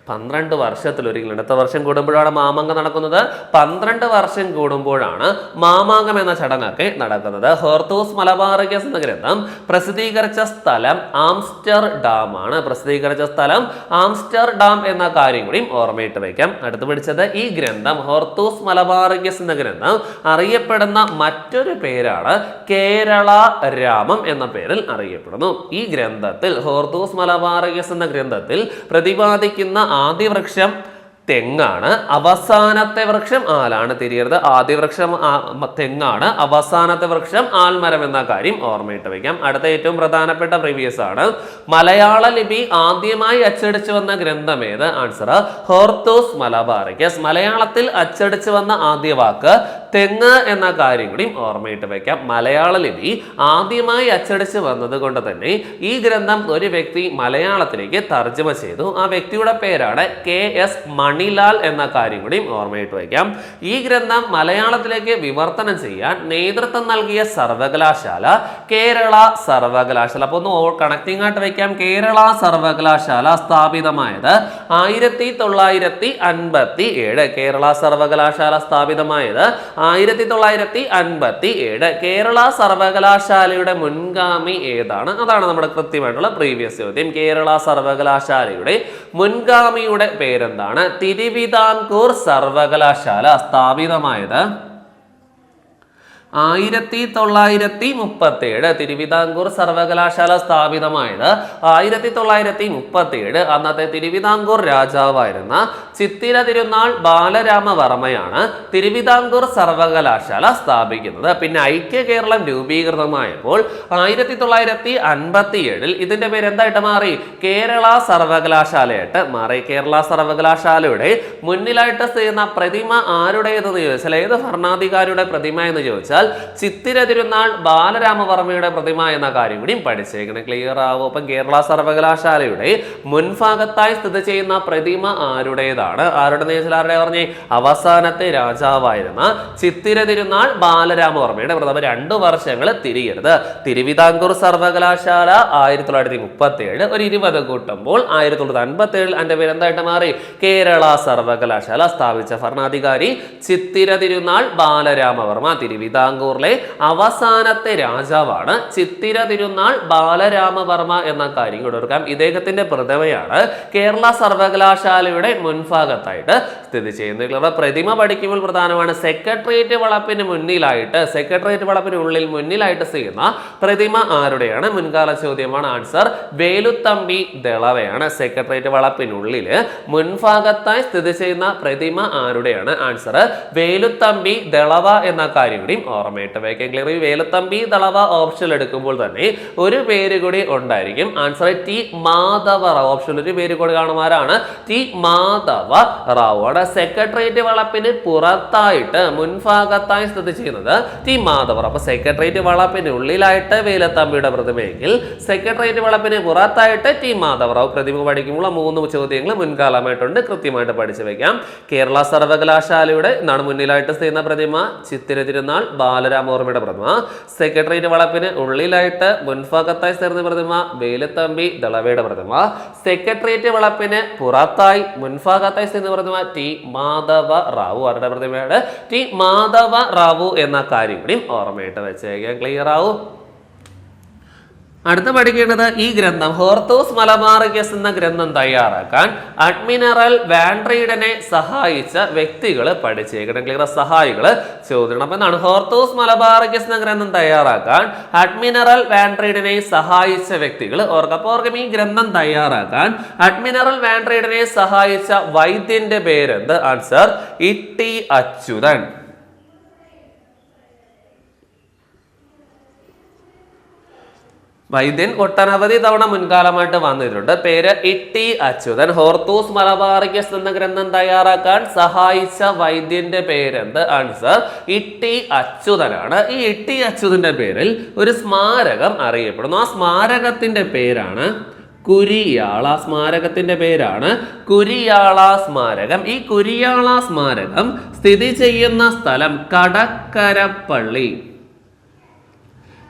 12 വർഷത്തിലൊരിക്കലും. അടുത്ത വർഷം കൂടുമ്പോഴാണ് മാമാങ്കം നടക്കുന്നത്. 12 വർഷം കൂടുമ്പോഴാണ് മാമാങ്കം എന്ന ചടങ്ങൊക്കെ നടക്കുന്നത്. ഹോർത്തൂസ് മലബാറിക്കസ് എന്ന ഗ്രന്ഥം പ്രസിദ്ധീകരിച്ച സ്ഥലം ആംസ്റ്റർഡാം ആണ്. പ്രസിദ്ധീകരിച്ച സ്ഥലം ആംസ്റ്റർഡാം എന്ന കാര്യം കൂടി ഓർമ്മയിട്ട് വയ്ക്കാം. അടുത്ത് പഠിച്ചത്, ഈ ഗ്രന്ഥം ഹോർത്തൂസ് മലബാറിക്കസ് എന്ന ഗ്രന്ഥം അറിയപ്പെടുന്ന മറ്റൊരു പേരാണ് കേരള രാമം എന്ന പേരിൽ അറിയപ്പെടുന്നു. ഈ ഗ്രന്ഥത്തിൽ ഹോർത്തൂസ് മലബാറിക്കസ് എന്ന ഗ്രന്ഥത്തിൽ പ്രതിപാദിക്കുന്ന ആദ്യ വൃക്ഷം തെങ്ങാണ്, അവസാനത്തെ വൃക്ഷം ആലാണ്. തിരിയരുത്. ആദ്യ വൃക്ഷം തെങ്ങാണ്, അവസാനത്തെ വൃക്ഷം ആൽമരം എന്ന കാര്യം ഓർമ്മയിട്ട് വയ്ക്കാം. അടുത്ത ഏറ്റവും പ്രധാനപ്പെട്ട പ്രീവിയസ് ആണ്. മലയാള ലിപി ആദ്യമായി അച്ചടിച്ചു വന്ന ഗ്രന്ഥം ഏത്? Answer Hortus Malabaricus. മലയാളത്തിൽ അച്ചടിച്ചു വന്ന ആദ്യ വാക്ക് തെങ്ങ് എന്ന കാര്യം കൂടി ഓർമ്മയിട്ട് വയ്ക്കാം. മലയാള ലിപി ആദ്യമായി അച്ചടിച്ചു വന്നത് കൊണ്ട് തന്നെ ഈ ഗ്രന്ഥം ഒരു വ്യക്തി മലയാളത്തിലേക്ക് തർജ്ജമ ചെയ്തു. ആ വ്യക്തിയുടെ പേരാണ് KS മണിലാൽ എന്ന കാര്യം കൂടി ഓർമ്മയിട്ട് വയ്ക്കാം. ഈ ഗ്രന്ഥം മലയാളത്തിലേക്ക് വിവർത്തനം ചെയ്യാൻ നേതൃത്വം നൽകിയ സർവകലാശാല കേരള സർവകലാശാല. അപ്പൊ ഒന്ന് കണക്ടിംഗ് ആയിട്ട് വയ്ക്കാം. കേരള സർവകലാശാല സ്ഥാപിതമായത് 1957. കേരള സർവകലാശാല സ്ഥാപിതമായത് 1957 കേരള സർവകലാശാലയുടെ മുൻഗാമി ഏതാണ്? അതാണ് നമ്മുടെ കൃത്യമായിട്ടുള്ള പ്രീവിയസ് ചോദ്യം. കേരള സർവകലാശാലയുടെ മുൻഗാമിയുടെ പേരെന്താണ്? തിരുവിതാംകൂർ സർവകലാശാല സ്ഥാപിതമായത് 1937. തിരുവിതാംകൂർ സർവകലാശാല സ്ഥാപിതമായത് 1937. അന്നത്തെ തിരുവിതാംകൂർ രാജാവായിരുന്ന ചിത്തിര തിരുനാൾ ബാലരാമവർമ്മയാണ് തിരുവിതാംകൂർ സർവകലാശാല സ്ഥാപിക്കുന്നത്. പിന്നെ ഐക്യ കേരളം രൂപീകൃതമായപ്പോൾ 1957 ഇതിന്റെ പേര് എന്തായിട്ട് മാറി? കേരള സർവകലാശാലയായിട്ട് മാറി. കേരള സർവകലാശാലയുടെ മുന്നിലായിട്ട് ചെയ്യുന്ന പ്രതിമ ആരുടേതെന്ന് ചോദിച്ചാൽ, ഏത് ഭരണാധികാരിയുടെ പ്രതിമ എന്ന് ചോദിച്ചാൽ ചിത്തിര തിരുനാൾ ബാലരാമവർമ്മയുടെ പ്രതിമ എന്ന കാര്യം കൂടി പഠിച്ചേക്കണം. ക്ലിയർ ആവും. അപ്പം കേരള സർവകലാശാലയുടെ മുൻഭാഗത്തായി സ്ഥിതി ചെയ്യുന്ന പ്രതിമ ആരുടേതാണ്? ആരുടെ ചോദിച്ചാൽ പറഞ്ഞേ? അവസാനത്തെ രാജാവായിരുന്ന ചിത്തിര തിരുനാൾ ബാലരാമവർമ്മയുടെ പ്രതിമ. 2 വർഷങ്ങൾ തിരിയരുത്. തിരുവിതാംകൂർ സർവകലാശാല 1937, ഒരു 20 കൂട്ടുമ്പോൾ 1957 അതിന്റെ പേര് എന്തായിട്ട് മാറി? കേരള സർവകലാശാല. സ്ഥാപിച്ച ഭരണാധികാരി ചിത്തിര തിരുനാൾ ബാലരാമവർമ്മ. തിരുവിതാംകൂറിലെ അവസാനത്തെ രാജാവാണ് ചിത്തിര തിരുനാൾ ബാലരാമവർമ്മ എന്ന കാര്യം കൂടെ ഓർക്കാം. ഇദ്ദേഹത്തിന്റെ പ്രതിമയാണ് കേരള സർവകലാശാലയുടെ മുൻഭാഗത്തായിട്ട് സ്ഥിതി ചെയ്യുന്നത്. പ്രതിമ പഠിക്കുമ്പോൾ പ്രധാനമാണ് സെക്രട്ടേറിയറ്റ് വളപ്പിന് മുന്നിലായിട്ട്, സെക്രട്ടേറിയറ്റ് വളപ്പിന് മുന്നിലായിട്ട് ചെയ്യുന്ന പ്രതിമ ആരുടെയാണ്? മുൻകാല ചോദ്യമാണ്. ആൻസർ വേലുത്തമ്പി ദളവയാണ്. സെക്രട്ടേറിയറ്റ് വളപ്പിനുള്ളിൽ മുൻഭാഗത്തായി സ്ഥിതി ചെയ്യുന്ന പ്രതിമ ആരുടെയാണ്? ആൻസർ വേലുത്തമ്പി ദളവ എന്ന കാര്യം കൂടി ഓർമ്മയിട്ട് വയ്ക്കാൻ. ക്ലിയർ. ഈ വേലുത്തമ്പി ദളവ ഓപ്ഷൻ എടുക്കുമ്പോൾ തന്നെ ഒരു പേര് കൂടി ഉണ്ടായിരിക്കും. Answer T Madhava Rao. Option ഒരു പേര് കൂടി കാണുമാരാണ്? ടി മാധവ റാവു ആണ്. സെക്രട്ടേറിയറ്റ് വളപ്പിന് പുറത്തായിട്ട് മുൻഭാഗത്തായി സ്ഥിതി ചെയ്യുന്നത് ടി മാധവ റാവു. അപ്പൊ സെക്രട്ടേറിയറ്റ് വളപ്പിനുള്ളിലായിട്ട് വേലുത്തമ്പിയുടെ പ്രതിമയെങ്കിൽ സെക്രട്ടേറിയറ്റ് വളപ്പിന് പുറത്തായിട്ട് ടി മാധവ റാവു. പ്രതിമ പഠിക്കുമ്പോൾ 3 ചോദ്യങ്ങൾ മുൻകാലമായിട്ടുണ്ട്, കൃത്യമായിട്ട് പഠിച്ചു വെക്കാം. കേരള സർവകലാശാലയുടെ മുന്നിലായിട്ട് സ്ഥിതി ചെയ്യുന്ന പ്രതിമ ചിത്തിര തിരുനാൾ ബാലരാമവർമ്മയുടെ പ്രതിമ. സെക്രട്ടേറിയറ്റ് വളപ്പിന് ഉള്ളിലായിട്ട് മുൻഭാഗത്തായി ചേർന്ന പ്രതിമ വേലുത്തമ്പി ദളവയുടെ പ്രതിമ. സെക്രട്ടേറിയറ്റ് വളപ്പിന് പുറത്തായി മുൻഭാഗത്തായി ചേർന്ന പ്രതിമ ടി മാധവ റാവു. അവരുടെ പ്രതിമയാണ് ടി മാധവ റാവു എന്ന കാര്യം കൂടി ഓർമ്മയിട്ട് വെച്ചേക്കാം. ക്ലിയർ ആവും. അടുത്ത പഠിക്കേണ്ടത് ഈ ഗ്രന്ഥം ഹോർത്തൂസ് മലബാറിക്കസ് എന്ന ഗ്രന്ഥം തയ്യാറാക്കാൻ അഡ്മിറൽ വാൻഡ്രീഡനെ സഹായിച്ച വ്യക്തികൾ പഠിച്ചേക്കണം. ക്ലിയർ. സഹായികൾ ചോദ്യം. അപ്പൊ എന്താണ് ഹോർത്തൂസ് മലബാറിക്കസ് എന്ന ഗ്രന്ഥം തയ്യാറാക്കാൻ അഡ്മിറൽ വാൻഡ്രീഡനെ സഹായിച്ച വ്യക്തികൾ ഓർക്കും. ഈ ഗ്രന്ഥം തയ്യാറാക്കാൻ അഡ്മിറൽ വാൻഡ്രീഡനെ സഹായിച്ച വൈദ്യന്റെ പേരെന്ത്? ആൻസർ ഇ.ടി. അച്യുതൻ. വൈദ്യൻ ഒട്ടനവധി തവണ മുൻകാലമായിട്ട് വന്നിട്ടുണ്ട്. പേര് ഇ.ടി. അച്യുതൻ. ഹോർത്തൂസ് മലബാറിക്കസ് എന്ന ഗ്രന്ഥം തയ്യാറാക്കാൻ സഹായിച്ച വൈദ്യന്റെ പേരെന്ത്? ആൻസർ ഇ.ടി. അച്യുതനാണ്. ഈ ഇ.ടി. അച്യുതന്റെ പേരിൽ ഒരു സ്മാരകം അറിയപ്പെടുന്നു. ആ സ്മാരകത്തിന്റെ പേരാണ് കുരിയാള. സ്മാരകത്തിന്റെ പേരാണ് കുരിയാള സ്മാരകം. ഈ കുരിയാള സ്മാരകം സ്ഥിതി ചെയ്യുന്ന സ്ഥലം കടക്കരപ്പള്ളി.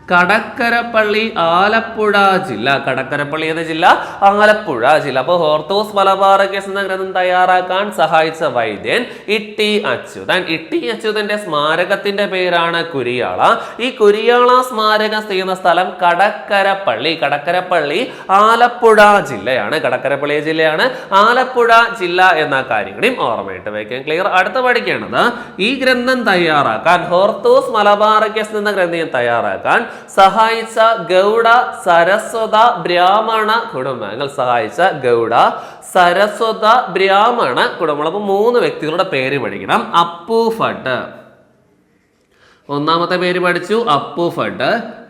കടക്കരപ്പള്ളി ആലപ്പുഴ ജില്ല. കടക്കരപ്പള്ളി എന്ന ജില്ല ആലപ്പുഴ ജില്ല. അപ്പോൾ ഹോർത്തൂസ് മലബാറിക്കസ് എന്ന ഗ്രന്ഥം തയ്യാറാക്കാൻ സഹായിച്ച വൈദ്യൻ ഇ.ടി. അച്യുതൻ. ഇ.ടി. അച്യുതന്റെ സ്മാരകത്തിന്റെ പേരാണ് കുരിയാള. ഈ കുരിയാള സ്മാരകം ചെയ്യുന്ന സ്ഥലം കടക്കരപ്പള്ളി. കടക്കരപ്പള്ളി ആലപ്പുഴ ജില്ലയാണ്. കടക്കരപ്പള്ളി ജില്ലയാണ് ആലപ്പുഴ ജില്ല എന്ന കാര്യം കൂടി ഓർമ്മയിട്ട് വയ്ക്കാം. ക്ലിയർ. അടുത്ത പഠിക്കേണ്ടത് ഈ ഗ്രന്ഥം തയ്യാറാക്കാൻ ഹോർത്തൂസ് മലബാറിക്കസ് എന്ന ഗ്രന്ഥം തയ്യാറാക്കാൻ സഹായിച്ച ഗൗഡ സരസ്വത ബ്രാഹ്മണ കുടുംബങ്ങൾ. സഹായിച്ച ഗൗഡ സരസ്വത ബ്രാഹ്മണ കുടുംബങ്ങൾ. അപ്പൊ 3 വ്യക്തികളുടെ പേര് പഠിക്കണം. അപ്പു ഭട്ട്. ഒന്നാമത്തെ പേര് പഠിച്ചു അപ്പു ഭട്ട്.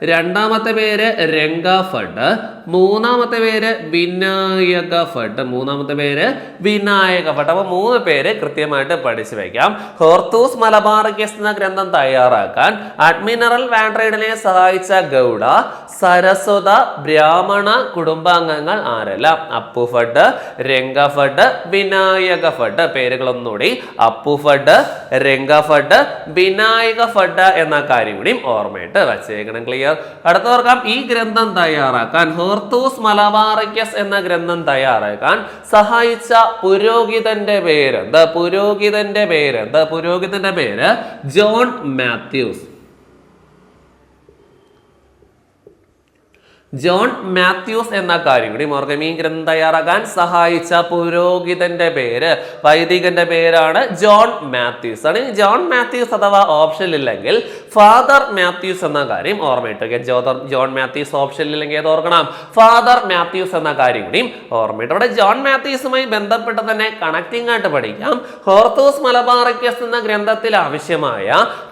രണ്ടാമത്തെ പേര് രംഗ ഭട്ട്. മൂന്നാമത്തെ പേര് വിനായക ഭട്ട്. അപ്പൊ 3 പേര് കൃത്യമായിട്ട് പഠിച്ചു വയ്ക്കാം. ഹോർത്തൂസ് മലബാറിക്കസ് എന്ന ഗ്രന്ഥം തയ്യാറാക്കാൻ അഡ്മിറൽ വാൻഡ്രീഡനെ സഹായിച്ച ഗൗഡ സരസ്വത ബ്രാഹ്മണ കുടുംബാംഗങ്ങൾ ആരെല്ലാം? അപ്പു ഭട്ട്, രംഗ ഭട്ട്, വിനായക ഭട്ട്. പേരുകളൊന്നുകൂടി. അപ്പു ഭട്ട്, രംഗ ഭട്ട്, വിനായക ഭട്ട് എന്ന കാര്യം കൂടി ഓർമ്മയിട്ട് വച്ചേക്കണം. ക്ലിയർ? അടുത്ത ഓർക്കാം, ഈ ഗ്രന്ഥം തയ്യാറാക്കാൻ ഹോർത്തൂസ് മലബാറിക്കസ് എന്ന ഗ്രന്ഥം തയ്യാറാക്കാൻ സഹായിച്ച പുരോഹിതന്റെ പേരെന്ത്? പുരോഹിതന്റെ പേര് ജോൺ മാത്യൂസ്. ജോൺ മാത്യൂസ് എന്ന കാര്യം കൂടി ഓർക്കാം. ഈ ഗ്രന്ഥം തയ്യാറാക്കാൻ സഹായിച്ച പുരോഹിതന്റെ പേര്, വൈദികന്റെ പേരാണ് ജോൺ മാത്യൂസ് ആണ്. ജോൺ മാത്യൂസ് അഥവാ ഓപ്ഷൻ ഇല്ലെങ്കിൽ ഫാദർ മാത്യൂസ് എന്ന കാര്യം ഓർമ്മയിട്ട്. ജോൺ മാത്യൂസ് ഓപ്ഷൻ ഇല്ലെങ്കിൽ ഏത് ഓർക്കണം? ഫാദർ മാത്യൂസ് എന്ന കാര്യം കൂടി ഓർമ്മയിട്ട്. അവിടെ ജോൺ മാത്യൂസുമായി ബന്ധപ്പെട്ട് തന്നെ കണക്ടിംഗ് ആയിട്ട് പഠിക്കാം. ഹോർത്തൂസ് മലബാറിക്കസ് എന്ന ഗ്രന്ഥത്തിൽ ആവശ്യമായ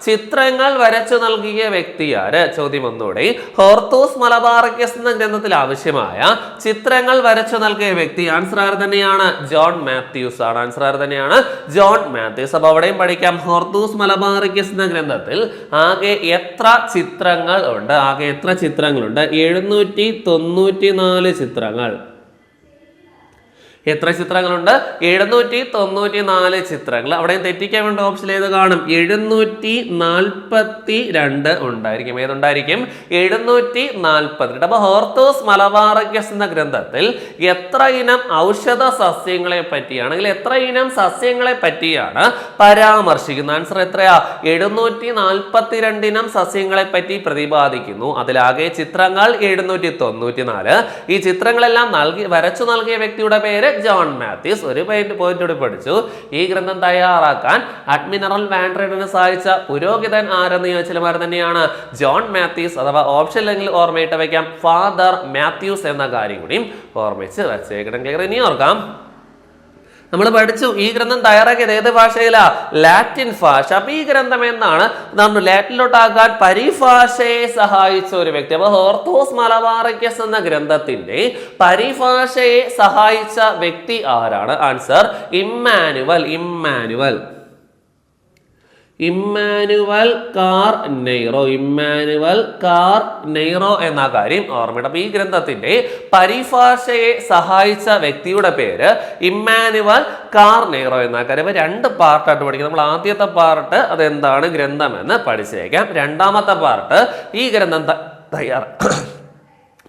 ചിത്രങ്ങൾ വരച്ചു നൽകിയ വ്യക്തി ആര്? ചോദ്യം ഒന്നുകൂടി. ഹോർത്തൂസ് മലബാറിക്കസ് എന്ന ഗ്രന്ഥത്തിൽ ആവശ്യമായ ചിത്രങ്ങൾ വരച്ചു നൽകിയ വ്യക്തി ആൻസർ ആര് തന്നെയാണ്? ജോൺ മാത്യൂസ് ആണ്. ആൻസർ ആര് തന്നെയാണ്? ജോൺ മാത്യൂസ്. അപ്പൊ അവിടെയും പഠിക്കാം, ഹോർത്തൂസ് മലബാറിക്കസ് എന്ന ഗ്രന്ഥത്തിൽ ആകെ എത്ര ചിത്രങ്ങൾ ഉണ്ട്? 794 ചിത്രങ്ങൾ. എത്ര ചിത്രങ്ങളുണ്ട്? 794 ചിത്രങ്ങൾ. അവിടെ തെറ്റിക്കാൻ വേണ്ട ഓപ്ഷൻ ഏത് കാണും? 742 ഉണ്ടായിരിക്കും. ഏതുണ്ടായിരിക്കും? 742. അപ്പൊ ഹോർത്തൂസ് മലബാറിക്കസ് എന്ന ഗ്രന്ഥത്തിൽ എത്ര ഇനം ഔഷധ സസ്യങ്ങളെ പറ്റിയാണ്, അല്ലെങ്കിൽ എത്ര ഇനം സസ്യങ്ങളെ പറ്റിയാണ് പരാമർശിക്കുന്നത്? ആൻസർ എത്രയാ? 742 ഇനം സസ്യങ്ങളെ പറ്റി പ്രതിപാദിക്കുന്നു. അതിലാകെ ചിത്രങ്ങൾ 794. ഈ ചിത്രങ്ങളെല്ലാം വരച്ചു നൽകിയ വ്യക്തിയുടെ പേര് ജോൺ മാത്യൂസ്. ഒരു പോയിന്റ് കൂടി പഠിച്ചു. ഈ ഗ്രന്ഥം തയ്യാറാക്കാൻ അഡ്മിറൽ വാൻഡ്രേഡിനെ സഹായിച്ച പുരോഹിതൻ ആരെന്ന് ചോദിച്ചാൽ തന്നെയാണ് ജോൺ മാത്യൂസ്. അഥവാ ഓപ്ഷൻ അല്ലെങ്കിൽ ഓർമ്മയിട്ട് വയ്ക്കാം, ഫാദർ മാത്യൂസ് എന്ന കാര്യം കൂടി ഓർമ്മിച്ച് വെച്ചേക്കണം. ക്ലിയർ? ഇനി ഓർക്കാം, നമ്മൾ പഠിച്ചു ഈ ഗ്രന്ഥം തയ്യാറാക്കിയത് ഏത് ഭാഷയിലാ? ലാറ്റിൻ ഭാഷ. അപ്പൊ ഈ ഗ്രന്ഥം എന്നാണ് നമ്മൾ ലാറ്റിനിലോട്ടാക്കാൻ പരിഭാഷയെ സഹായിച്ച ഒരു വ്യക്തി. അപ്പൊ ഹോർത്തൂസ് മലബാറിക്കസ് എന്ന ഗ്രന്ഥത്തിന്റെ പരിഭാഷയെ സഹായിച്ച വ്യക്തി ആരാണ്? ആൻസർ ഇമ്മാനുവൽ കാർ നെയ്റോ എന്ന കാര്യം ഓർമ്മയുടെ. അപ്പൊ ഈ ഗ്രന്ഥത്തിന്റെ പരിഭാഷയെ സഹായിച്ച വ്യക്തിയുടെ പേര് ഇമ്മാനുവൽ കാർ നെയ്റോ എന്ന കാര്യം. അപ്പൊ 2 പാർട്ടായിട്ട് പഠിക്കും. നമ്മൾ ആദ്യത്തെ പാർട്ട് അതെന്താണ് ഗ്രന്ഥം എന്ന് പഠിച്ചേക്കാം. രണ്ടാമത്തെ പാർട്ട്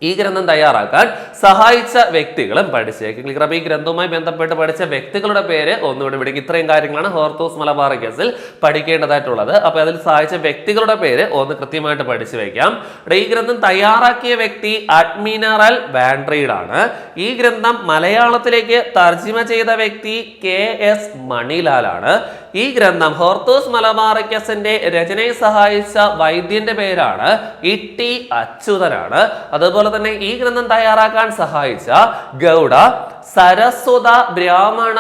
ഈ ഗ്രന്ഥം തയ്യാറാക്കാൻ സഹായിച്ച വ്യക്തികളും പഠിച്ചേക്കും. ക്ലിയർ? അപ്പൊ ഈ ഗ്രന്ഥവുമായി ബന്ധപ്പെട്ട് പഠിച്ച വ്യക്തികളുടെ പേര് ഒന്നുകൂടി പഠിക്കും. ഇത്രയും കാര്യങ്ങളാണ് ഹോർത്തൂസ് മലബാറിക്കസിൽ പഠിക്കേണ്ടതായിട്ടുള്ളത്. അപ്പൊ അതിൽ സഹായിച്ച വ്യക്തികളുടെ പേര് ഒന്ന് കൃത്യമായിട്ട് പഠിച്ചു വെക്കാം. ഈ ഗ്രന്ഥം തയ്യാറാക്കിയ വ്യക്തി അഡ്മിറൽ വാൻഡ്രീഡ് ആണ്. ഈ ഗ്രന്ഥം മലയാളത്തിലേക്ക് തർജ്ജിമ ചെയ്ത വ്യക്തി KS മണിലാൽ ആണ്. ഈ ഗ്രന്ഥം ഹോർത്തൂസ് മലബാറിക്കസിന്റെ രചനയെ സഹായിച്ച വൈദ്യന്റെ പേരാണ് ET അച്യുതനാണ്. അതുപോലെ തന്നെ ഈ ഗ്രന്ഥം തയ്യാറാക്കാൻ സഹായിച്ച ഗൗഡ സരസ്വത ബ്രാഹ്മണ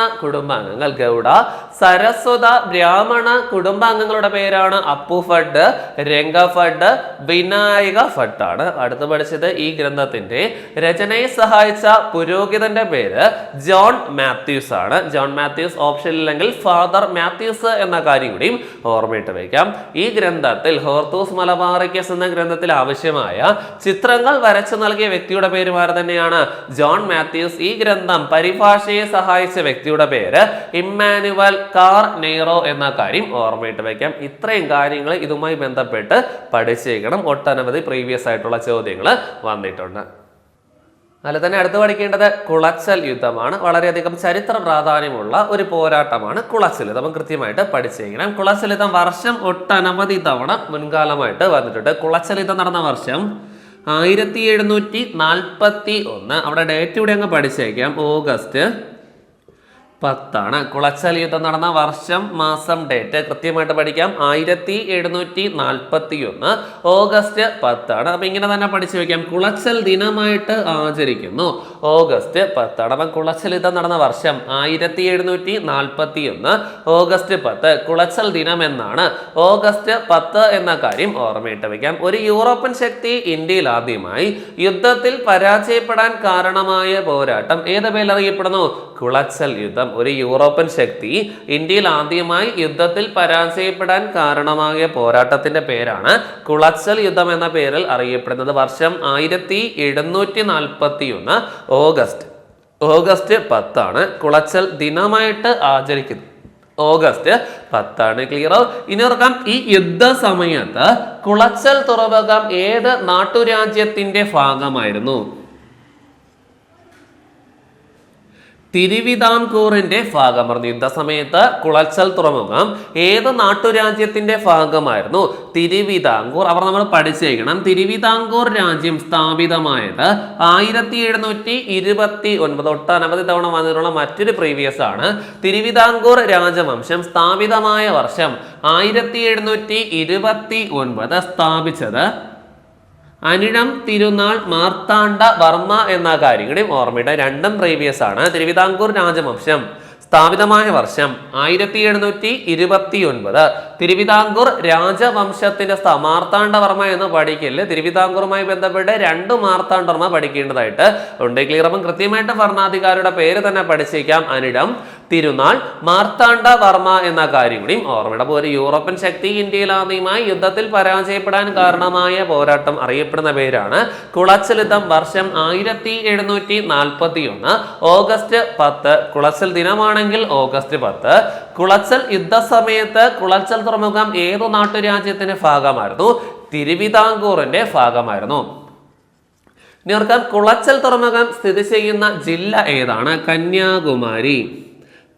കുടുംബാംഗങ്ങളുടെ പേരാണ് അപ്പു ഭട്ട്, രംഗ ഭട്ട്, വിനായക ഭട്ടാണ്. അടുത്ത് പഠിച്ചത് ഈ ഗ്രന്ഥത്തിന്റെ രചനയെ സഹായിച്ച പുരോഹിതന്റെ പേര് ജോൺ മാത്യൂസ് ആണ്. ജോൺ മാത്യൂസ് ഓപ്ഷൻ ഇല്ലെങ്കിൽ ഫാദർ മാത്യൂസ് എന്ന കാര്യം കൂടിയും ഓർമ്മയിട്ട് വയ്ക്കാം. ഈ ഗ്രന്ഥത്തിൽ ഹോർത്തൂസ് മലബാറിക്കസ് എന്ന ഗ്രന്ഥത്തിൽ ആവശ്യമായ ചിത്രങ്ങൾ വരച്ചു നൽകിയ വ്യക്തിയുടെ പേരുമാർ തന്നെയാണ് ജോൺ മാത്യൂസ്. ഈ ഗ്രന്ഥം പരിഭാഷയെ സഹായിച്ച വ്യക്തിയുടെ പേര് ഇമ്മാനുവൽ കാർ നെയ്റോ എന്ന കാര്യം ഓർമ്മയിട്ട് വയ്ക്കാം. ഇത്രയും കാര്യങ്ങൾ ഇതുമായി ബന്ധപ്പെട്ട് പഠിച്ചേക്കണം. ഒട്ടനവധി പ്രീവിയസ് ആയിട്ടുള്ള ചോദ്യങ്ങൾ വന്നിട്ടുണ്ട്. അതിൽ തന്നെ അടുത്ത് പഠിക്കേണ്ടത് കുളച്ചൽ യുദ്ധമാണ്. വളരെയധികം ചരിത്ര പ്രാധാന്യമുള്ള ഒരു പോരാട്ടമാണ് കുളച്ചൽ യുദ്ധം. കൃത്യമായിട്ട് പഠിച്ചേക്കണം. കുളച്ചൽ യുദ്ധം വർഷം ഒട്ടനവധി തവണ മുൻകാലമായിട്ട് വന്നിട്ടുണ്ട്. കുളച്ചൽ യുദ്ധം നടന്ന വർഷം 1741. അവിടെ ഡേറ്റ് കൂടി അങ്ങ് പഠിച്ചേക്കാം. ഓഗസ്റ്റ് 10 കുളച്ചൽ യുദ്ധം നടന്ന വർഷം, മാസം, ഡേറ്റ് കൃത്യമായിട്ട് പഠിക്കാം. 1741 ഓഗസ്റ്റ് 10. അപ്പൊ ഇങ്ങനെ തന്നെ പഠിച്ചു വെക്കാം. കുളച്ചൽ ദിനമായിട്ട് ആചരിക്കുന്നു ഓഗസ്റ്റ് 10. അപ്പം കുളച്ചൽ യുദ്ധം നടന്ന വർഷം 1741 ഓഗസ്റ്റ് 10. കുളച്ചൽ ദിനം എന്നാണ് ഓഗസ്റ്റ് 10 എന്ന കാര്യം ഓർമ്മയിട്ട് വെക്കാം. ഒരു യൂറോപ്യൻ ശക്തി ഇന്ത്യയിൽ ആദ്യമായി യുദ്ധത്തിൽ പരാജയപ്പെടാൻ കാരണമായ പോരാട്ടം ഏത് പേരിൽ അറിയപ്പെടുന്നു? കുളച്ചൽ യുദ്ധം. ഒരു യൂറോപ്യൻ ശക്തി ഇന്ത്യയിൽ ആദ്യമായി യുദ്ധത്തിൽ പരാജയപ്പെടാൻ കാരണമായ പോരാട്ടത്തിന്റെ പേരാണ് കുളച്ചൽ യുദ്ധം എന്ന പേരിൽ അറിയപ്പെടുന്നത്. വർഷം 1741 ഓഗസ്റ്റ് 10 കുളച്ചൽ ദിനമായിട്ട് ആചരിക്കുന്നത്. ഓഗസ്റ്റ് 10. ക്ലിയർ? ഇനി ഓർക്കാം, ഈ യുദ്ധ സമയത്ത് കുളച്ചൽ തുറമുഖം ഏത് നാട്ടുരാജ്യത്തിന്റെ ഭാഗമായിരുന്നു? തിരുവിതാംകൂറിന്റെ ഭാഗം പറഞ്ഞു. യുദ്ധസമയത്ത് കുളച്ചൽ തുറമുഖം ഏത് നാട്ടുരാജ്യത്തിന്റെ ഭാഗമായിരുന്നു? തിരുവിതാംകൂർ. അവർ നമ്മൾ പഠിച്ചേക്കണം, തിരുവിതാംകൂർ രാജ്യം സ്ഥാപിതമായത് 1729. ഒട്ടനവധി തവണ വന്നിട്ടുള്ള മറ്റൊരു പ്രീവിയസ് ആണ്. തിരുവിതാംകൂർ രാജവംശം സ്ഥാപിതമായ വർഷം 1729. സ്ഥാപിച്ചത് അനിഴം തിരുനാൾ മാർത്താണ്ഡ വർമ്മ എന്ന കാര്യം കൂടി ഓർമ്മയുടെ. രണ്ടും പ്രീവിയസ് ആണ്. തിരുവിതാംകൂർ രാജവംശം സ്ഥാപിതമായ വർഷം 1729. തിരുവിതാംകൂർ രാജവംശത്തിന്റെ മാർത്താണ്ഡവർമ്മ എന്ന് പഠിക്കല്. തിരുവിതാംകൂറുമായി ബന്ധപ്പെട്ട് 2 മാർത്താണ്ഡവർമ്മ പഠിക്കേണ്ടതായിട്ട് ഉണ്ട്. ക്ലിയർ? അപ്പം കൃത്യമായിട്ട് ഭരണാധികാരിയുടെ പേര് തന്നെ പഠിച്ചേക്കാം. അനിഴം തിരുനാൾ മാർത്താണ്ഡ വർമ്മ എന്ന കാര്യം കൂടി ഓർമ്മയുടെ. ഒരു യൂറോപ്യൻ ശക്തി ഇന്ത്യയിൽ ആദ്യമായി യുദ്ധത്തിൽ പരാജയപ്പെടാൻ കാരണമായ പോരാട്ടം അറിയപ്പെടുന്ന പേരാണ് കുളച്ചൽ യുദ്ധം. വർഷം 1741 ഓഗസ്റ്റ് 10. കുളച്ചൽ ദിനമാണെങ്കിൽ ഓഗസ്റ്റ് 10. കുളച്ചൽ യുദ്ധസമയത്ത് കുളച്ചൽ തുറമുഖം ഏതു നാട്ടുരാജ്യത്തിന്റെ ഭാഗമായിരുന്നു? തിരുവിതാംകൂറിന്റെ ഭാഗമായിരുന്നു. ഇനി ഓർക്കാം, കുളച്ചൽ തുറമുഖം സ്ഥിതി ചെയ്യുന്ന ജില്ല ഏതാണ്? കന്യാകുമാരി.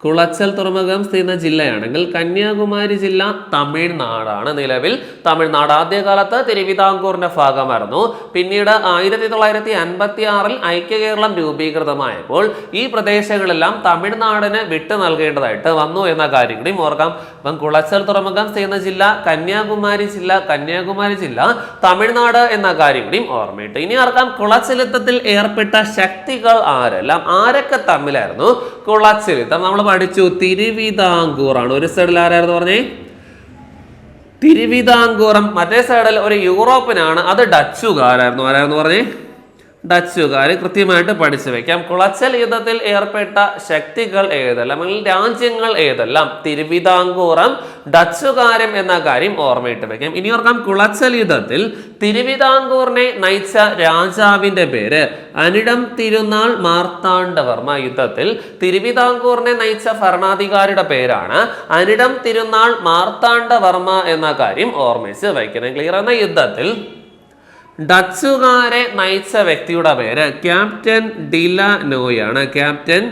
കുളച്ചൽ തുറമുഖം സ്ഥിതി ചെയ്യുന്ന ജില്ലയാണെങ്കിൽ കന്യാകുമാരി ജില്ല തമിഴ്നാടാണ്. നിലവിൽ തമിഴ്നാട്. ആദ്യകാലത്ത് തിരുവിതാംകൂറിന്റെ ഭാഗമായിരുന്നു. പിന്നീട് 1956 ഐക്യ കേരളം രൂപീകൃതമായപ്പോൾ ഈ പ്രദേശങ്ങളെല്ലാം തമിഴ്നാടിന് വിട്ടു നൽകേണ്ടതായിട്ട് വന്നു എന്ന കാര്യം കൂടി ഓർക്കാം. അപ്പം കുളച്ചൽ തുറമുഖം സ്ഥിതി ചെയ്യുന്ന ജില്ല കന്യാകുമാരി ജില്ല. കന്യാകുമാരി ജില്ല തമിഴ്നാട് എന്ന കാര്യം കൂടി ഓർമ്മയിട്ട്. ഇനി ഓർക്കാം, കുളച്ചൽ യുദ്ധത്തിൽ ഏർപ്പെട്ട ശക്തികൾ ആരെല്ലാം? ആരൊക്കെ തമ്മിലായിരുന്നു കുളച്ചൽ യുദ്ധം? നമ്മൾ പഠിച്ചു, തിരുവിതാംകൂറാണ്. ഒരു സൈഡിൽ ആരായിരുന്നു പറഞ്ഞേ? തിരുവിതാംകൂറും. മറ്റേ സൈഡിൽ ഒരു യൂറോപ്പിനാണ്, അത് ഡച്ചുകാരായിരുന്നു. ആരായിരുന്നു പറഞ്ഞേ? ഡച്ചുകാർ. കൃത്യമായിട്ട് പഠിച്ചു വെക്കാം. കുളച്ചൽ യുദ്ധത്തിൽ ഏർപ്പെട്ട ശക്തികൾ ഏതെല്ലാം, അല്ലെങ്കിൽ രാജ്യങ്ങൾ ഏതെല്ലാം? തിരുവിതാംകൂറും ഡച്ചുകാരും എന്ന കാര്യം ഓർമ്മയിട്ട് വെക്കാം. ഇനി ഓർക്കാം, കുളച്ചൽ യുദ്ധത്തിൽ തിരുവിതാംകൂറിനെ നയിച്ച രാജാവിന്റെ പേര് അനിഴം തിരുനാൾ മാർത്താണ്ഡവർമ്മ. യുദ്ധത്തിൽ തിരുവിതാംകൂറിനെ നയിച്ച ഭരണാധികാരിയുടെ പേരാണ് അനിഴം തിരുനാൾ മാർത്താണ്ഡവർമ്മ എന്ന കാര്യം ഓർമ്മിച്ച് വയ്ക്കണം. ക്ലിയർ? എന്ന യുദ്ധത്തിൽ ഡച്ചുകാരെ നയിച്ച വ്യക്തിയുടെ പേര് ക്യാപ്റ്റൻ ഡിലാനോയ് ആണ്. ക്യാപ്റ്റൻ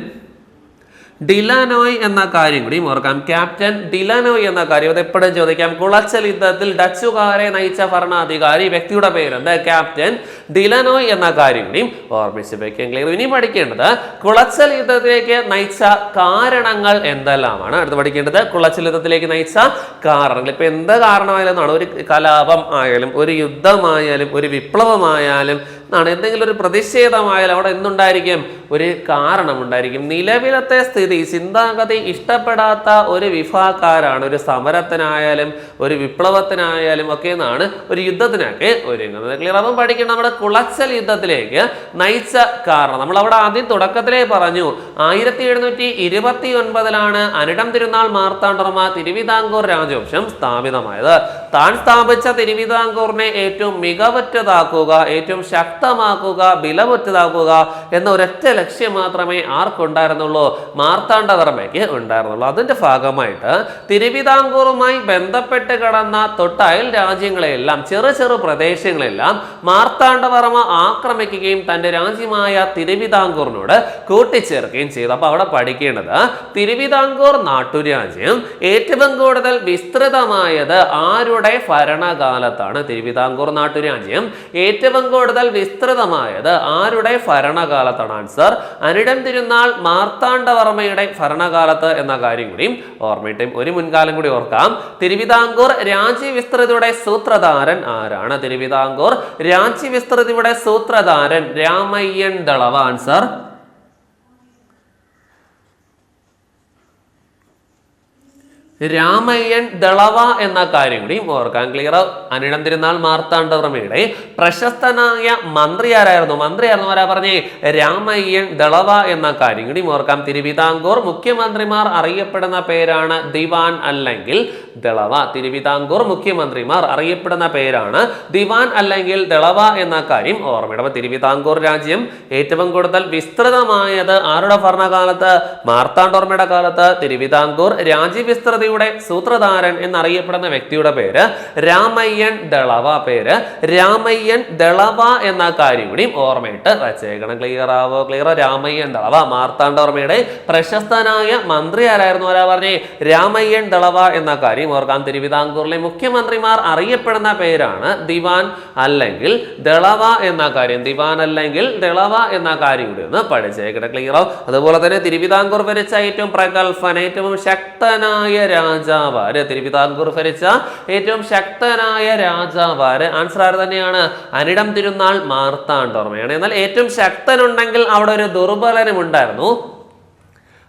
ഡിലാനോയ് എന്ന കാര്യം കൂടി ഓർക്കാം. ക്യാപ്റ്റൻ ഡിലാനോയ് എന്ന കാര്യം അത് എപ്പോഴും ചോദിക്കാം. കുളച്ചൽ യുദ്ധത്തിൽ ഡച്ചുകാരെ നയിച്ച ഭരണാധികാരി വ്യക്തിയുടെ പേരുണ്ട് ക്യാപ്റ്റൻ ഡിലാനോയ് എന്ന കാര്യം കൂടി ഓർമ്മിച്ച് വെക്കാം. ക്ലിയർ? ഇനി പഠിക്കേണ്ടത് കുളച്ചൽ യുദ്ധത്തിലേക്ക് നയിച്ച കാരണങ്ങൾ എന്തെല്ലാമാണ്. അടുത്ത് പഠിക്കേണ്ടത് കുളച്ചൽ യുദ്ധത്തിലേക്ക് നയിച്ച കാരണങ്ങൾ. ഇപ്പൊ എന്ത് കാരണമായാലും, ഒരു കലാപം ആയാലും, ഒരു യുദ്ധമായാലും, ഒരു വിപ്ലവമായാലും, എന്തെങ്കിലും ഒരു പ്രതിഷേധമായാലും അവിടെ എന്തുണ്ടായിരിക്കും? ഒരു കാരണമുണ്ടായിരിക്കും. നിലവിലത്തെ സ്ഥിതി, ചിന്താഗതി ഇഷ്ടപ്പെടാത്ത ഒരു വിഭാഗക്കാരാണ് ഒരു സമരത്തിനായാലും ഒരു വിപ്ലവത്തിനായാലും ഒക്കെ എന്നാണ് ഒരു യുദ്ധത്തിനൊക്കെ ഒരുങ്ങുന്നത്. ക്ലിയർ? അപ്പം പഠിക്കണം, നമ്മുടെ കുളച്ചൽ യുദ്ധത്തിലേക്ക് നയിച്ച കാരണം നമ്മൾ അവിടെ ആദ്യം തുടക്കത്തിലേ പറഞ്ഞു. 1729 അനിഴം തിരുനാൾ മാർത്താണ്ഡവർമ്മ തിരുവിതാംകൂർ രാജവംശം സ്ഥാപിതമായത്. താൻ സ്ഥാപിച്ച തിരുവിതാംകൂറിനെ ഏറ്റവും മികവുറ്റതാക്കുക, ഏറ്റവും ശക്തമാക്കുക, ബലവുറ്റതാക്കുക എന്ന ഒരൊറ്റ ലക്ഷ്യം മാത്രമേ ആർക്കുണ്ടായിരുന്നുള്ളൂ? മാർത്താണ്ഡവർമ്മയ്ക്ക് ഉണ്ടായിരുന്നുള്ളൂ. അതിന്റെ ഭാഗമായിട്ട് തിരുവിതാംകൂറുമായി ബന്ധപ്പെട്ട് കിടന്ന തൊട്ടയൽ രാജ്യങ്ങളെല്ലാം, ചെറു പ്രദേശങ്ങളെല്ലാം മാർത്താണ്ഡവർമ്മ ആക്രമിക്കുകയും തന്റെ രാജ്യമായ തിരുവിതാംകൂറിനോട് കൂട്ടിച്ചേർക്കുകയും ചെയ്തു. അപ്പൊ അവിടെ പഠിക്കേണ്ടത്, തിരുവിതാംകൂർ നാട്ടുരാജ്യം ഏറ്റവും കൂടുതൽ വിസ്തൃതമായത് ആരുടെ ഭരണകാലത്താണ്? തിരുവിതാംകൂർ നാട്ടുരാജ്യം ഏറ്റവും കൂടുതൽ വിസ്തൃതമായത് ആരുടെ ഭരണകാലത്താണ്? ആൻസർ അനിഴം തിരുനാൾ മാർത്താണ്ഡവർമ്മയുടെ ഭരണകാലത്ത് എന്ന കാര്യം കൂടി ഓർമ്മയിട്ടും. ഒരു മുൻകാലം കൂടി ഓർക്കാം. തിരുവിതാംകൂർ രാജ്യവിസ്തൃതിയുടെ സൂത്രധാരൻ ആരാണ്? തിരുവിതാംകൂർ രാജ്യവിസ്തൃതിയുടെ സൂത്രധാരൻ രാമയ്യൻ ദളവ. ആൻസർ രാമയ്യൻ ദളവ എന്ന കാര്യം കൂടി ഓർക്കാൻ. ക്ലിയർ? അനിഴം തിരുനാൾ മാർത്താണ്ഡവർമ്മയുടെ പ്രശസ്തനായ മന്ത്രി ആരായിരുന്നു ആരാ പറഞ്ഞേ? രാമയ്യൻ ദളവ എന്ന കാര്യം കൂടി ഓർക്കാം. തിരുവിതാംകൂർ മുഖ്യമന്ത്രിമാർ അറിയപ്പെടുന്ന പേരാണ് ദിവാൻ അല്ലെങ്കിൽ ദളവ. തിരുവിതാംകൂർ മുഖ്യമന്ത്രിമാർ അറിയപ്പെടുന്ന പേരാണ് ദിവാൻ അല്ലെങ്കിൽ ദളവ എന്ന കാര്യം ഓർമ്മയിടണം. തിരുവിതാംകൂർ രാജ്യം ഏറ്റവും കൂടുതൽ വിസ്തൃതമായത് ആരുടെ ഭരണകാലത്ത്? മാർത്താണ്ഡവർമ്മയുടെ കാലത്ത്. തിരുവിതാംകൂർ രാജ്യവിസ്തൃതിയുടെ സൂത്രധാരൻ എന്നറിയപ്പെടുന്ന വ്യക്തിയുടെ പേര് രാമയ്യൻ ദളവ. പേര് രാമയ്യൻ ദളവ എന്ന കാര്യം കൂടി ഓർമ്മയിട്ട് വച്ചേക്കണം. ക്ലിയർ ആവോ? ക്ലിയർ? രാമയ്യൻ ദളവ മാർത്താണ്ഡവർമ്മയുടെ പ്രശസ്തനായ മന്ത്രി ആരായിരുന്നു? ആരാ പറഞ്ഞേ? രാമയ്യൻ ദളവ എന്ന കാര്യം ഓർക്കാം. തിരുവിതാംകൂറിലെ മുഖ്യമന്ത്രിമാർ അറിയപ്പെടുന്ന പേരാണ് ദിവാൻ അല്ലെങ്കിൽ ദളവ എന്ന കാര്യം. ദിവാൻ അല്ലെങ്കിൽ ദളവ എന്ന കാര്യം കൂടി ഒന്ന് പഠിച്ചേക്കണം. ക്ലിയറോ? അതുപോലെ തന്നെ തിരുവിതാംകൂർ ഭരിച്ച ഏറ്റവും പ്രഗത്ഭൻ, ഏറ്റവും ശക്തനായ രാജാവാര്? തിരുവിതാംകൂർ ഭരിച്ച ഏറ്റവും ശക്തനായ രാജാവാര്? ആൻസർ ആര് തന്നെയാണ്? അനിഴം തിരുനാൾ മാർത്താണ്ഡവർമ്മയാണ്. എന്നാൽ ഏറ്റവും ശക്തനുണ്ടെങ്കിൽ അവിടെ ഒരു ദുർബലനും ഉണ്ടായിരുന്നു.